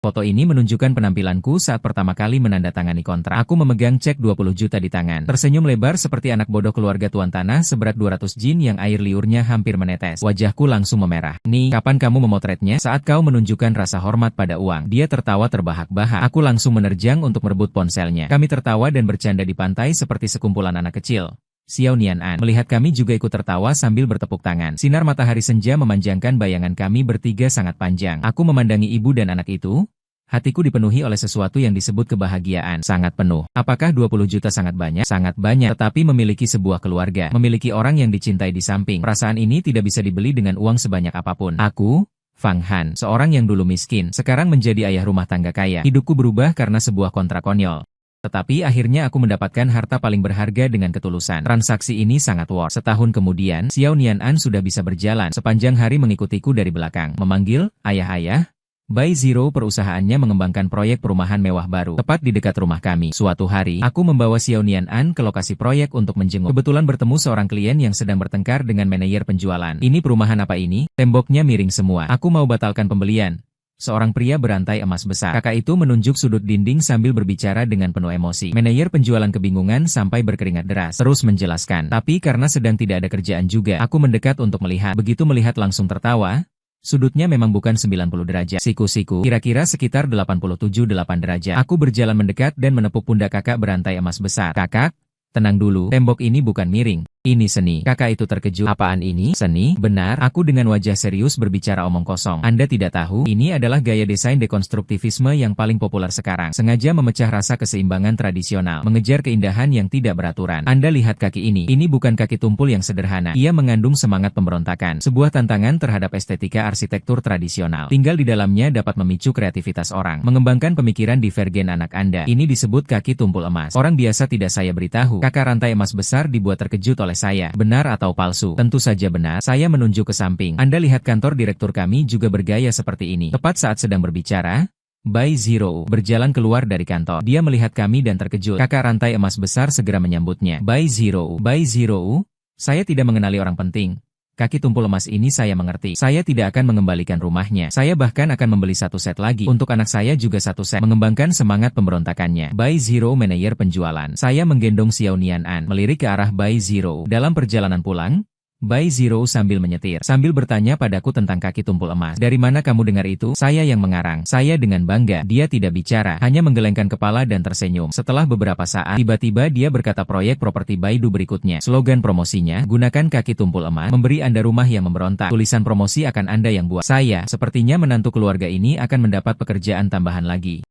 Foto ini menunjukkan penampilanku saat pertama kali menandatangani kontrak. Aku memegang cek 20 juta di tangan. Tersenyum lebar seperti anak bodoh keluarga tuan tanah seberat 200 jin yang air liurnya hampir menetes. Wajahku langsung memerah. Nih, kapan kamu memotretnya? Saat kau menunjukkan rasa hormat pada uang. Dia tertawa terbahak-bahak. Aku langsung menerjang untuk merebut ponselnya. Kami tertawa dan bercanda di pantai seperti sekumpulan anak kecil. Xiao Nianan melihat kami juga ikut tertawa sambil bertepuk tangan. Sinar matahari senja memanjangkan bayangan kami bertiga sangat panjang. Aku memandangi ibu dan anak itu. Hatiku dipenuhi oleh sesuatu yang disebut kebahagiaan. Sangat penuh. Apakah 20 juta sangat banyak? Sangat banyak. Tetapi memiliki sebuah keluarga, memiliki orang yang dicintai di samping. Perasaan ini tidak bisa dibeli dengan uang sebanyak apapun. Aku, Fang Han, seorang yang dulu miskin, sekarang menjadi ayah rumah tangga kaya. Hidupku berubah karena sebuah kontrak konyol. Tetapi akhirnya aku mendapatkan harta paling berharga dengan ketulusan. Transaksi ini sangat worth. Setahun kemudian, Xiao Nianan sudah bisa berjalan. Sepanjang hari mengikutiku dari belakang. Memanggil, ayah-ayah. Bai Zirou perusahaannya mengembangkan proyek perumahan mewah baru, tepat di dekat rumah kami. Suatu hari, aku membawa Xiao Nianan ke lokasi proyek untuk menjenguk. Kebetulan bertemu seorang klien yang sedang bertengkar dengan manajer penjualan. Ini perumahan apa ini? Temboknya miring semua. Aku mau batalkan pembelian. Seorang pria berantai emas besar. Kakak itu menunjuk sudut dinding sambil berbicara dengan penuh emosi. Manajer penjualan kebingungan sampai berkeringat deras. Terus menjelaskan. Tapi karena sedang tidak ada kerjaan juga, aku mendekat untuk melihat. Begitu melihat langsung tertawa. Sudutnya memang bukan 90 derajat. Siku-siku, kira-kira sekitar 87,8 derajat. Aku berjalan mendekat dan menepuk pundak kakak berantai emas besar. Kakak, tenang dulu. Tembok ini bukan miring. Ini seni. Kakak itu terkejut. Apaan ini? Seni? Benar. Aku dengan wajah serius berbicara omong kosong. Anda tidak tahu, ini adalah gaya desain dekonstruktivisme yang paling populer sekarang. Sengaja memecah rasa keseimbangan tradisional. Mengejar keindahan yang tidak beraturan. Anda lihat kaki ini. Ini bukan kaki tumpul yang sederhana. Ia mengandung semangat pemberontakan. Sebuah tantangan terhadap estetika arsitektur tradisional. Tinggal di dalamnya dapat memicu kreativitas orang. Mengembangkan pemikiran divergen anak Anda. Ini disebut kaki tumpul emas. Orang biasa tidak saya beritahu. Kakak rantai emas besar dibuat terkejut oleh saya. Benar atau palsu? Tentu saja benar. Saya menunjuk ke samping. Anda lihat kantor direktur kami juga bergaya seperti ini. Tepat saat sedang berbicara, Bai Zirou berjalan keluar dari kantor. Dia melihat kami dan terkejut. Kakak rantai emas besar segera menyambutnya. Bai Zirou, saya tidak mengenali orang penting. Kaki tumpul emas ini saya mengerti. Saya tidak akan mengembalikan rumahnya. Saya bahkan akan membeli satu set lagi. Untuk anak saya juga satu set. Mengembangkan semangat pemberontakannya. Bai Zirou manajer penjualan. Saya menggendong Xiao Nianan. Melirik ke arah Bai Zirou. Dalam perjalanan pulang, Bai Zirou sambil menyetir, sambil bertanya padaku tentang kaki tumpul emas. Dari mana kamu dengar itu? Saya yang mengarang. Saya dengan bangga. Dia tidak bicara, hanya menggelengkan kepala dan tersenyum. Setelah beberapa saat, tiba-tiba dia berkata proyek properti Baidu berikutnya. Slogan promosinya, gunakan kaki tumpul emas, memberi Anda rumah yang memberontak. Tulisan promosi akan Anda yang buat. Saya, sepertinya menantu keluarga ini akan mendapat pekerjaan tambahan lagi.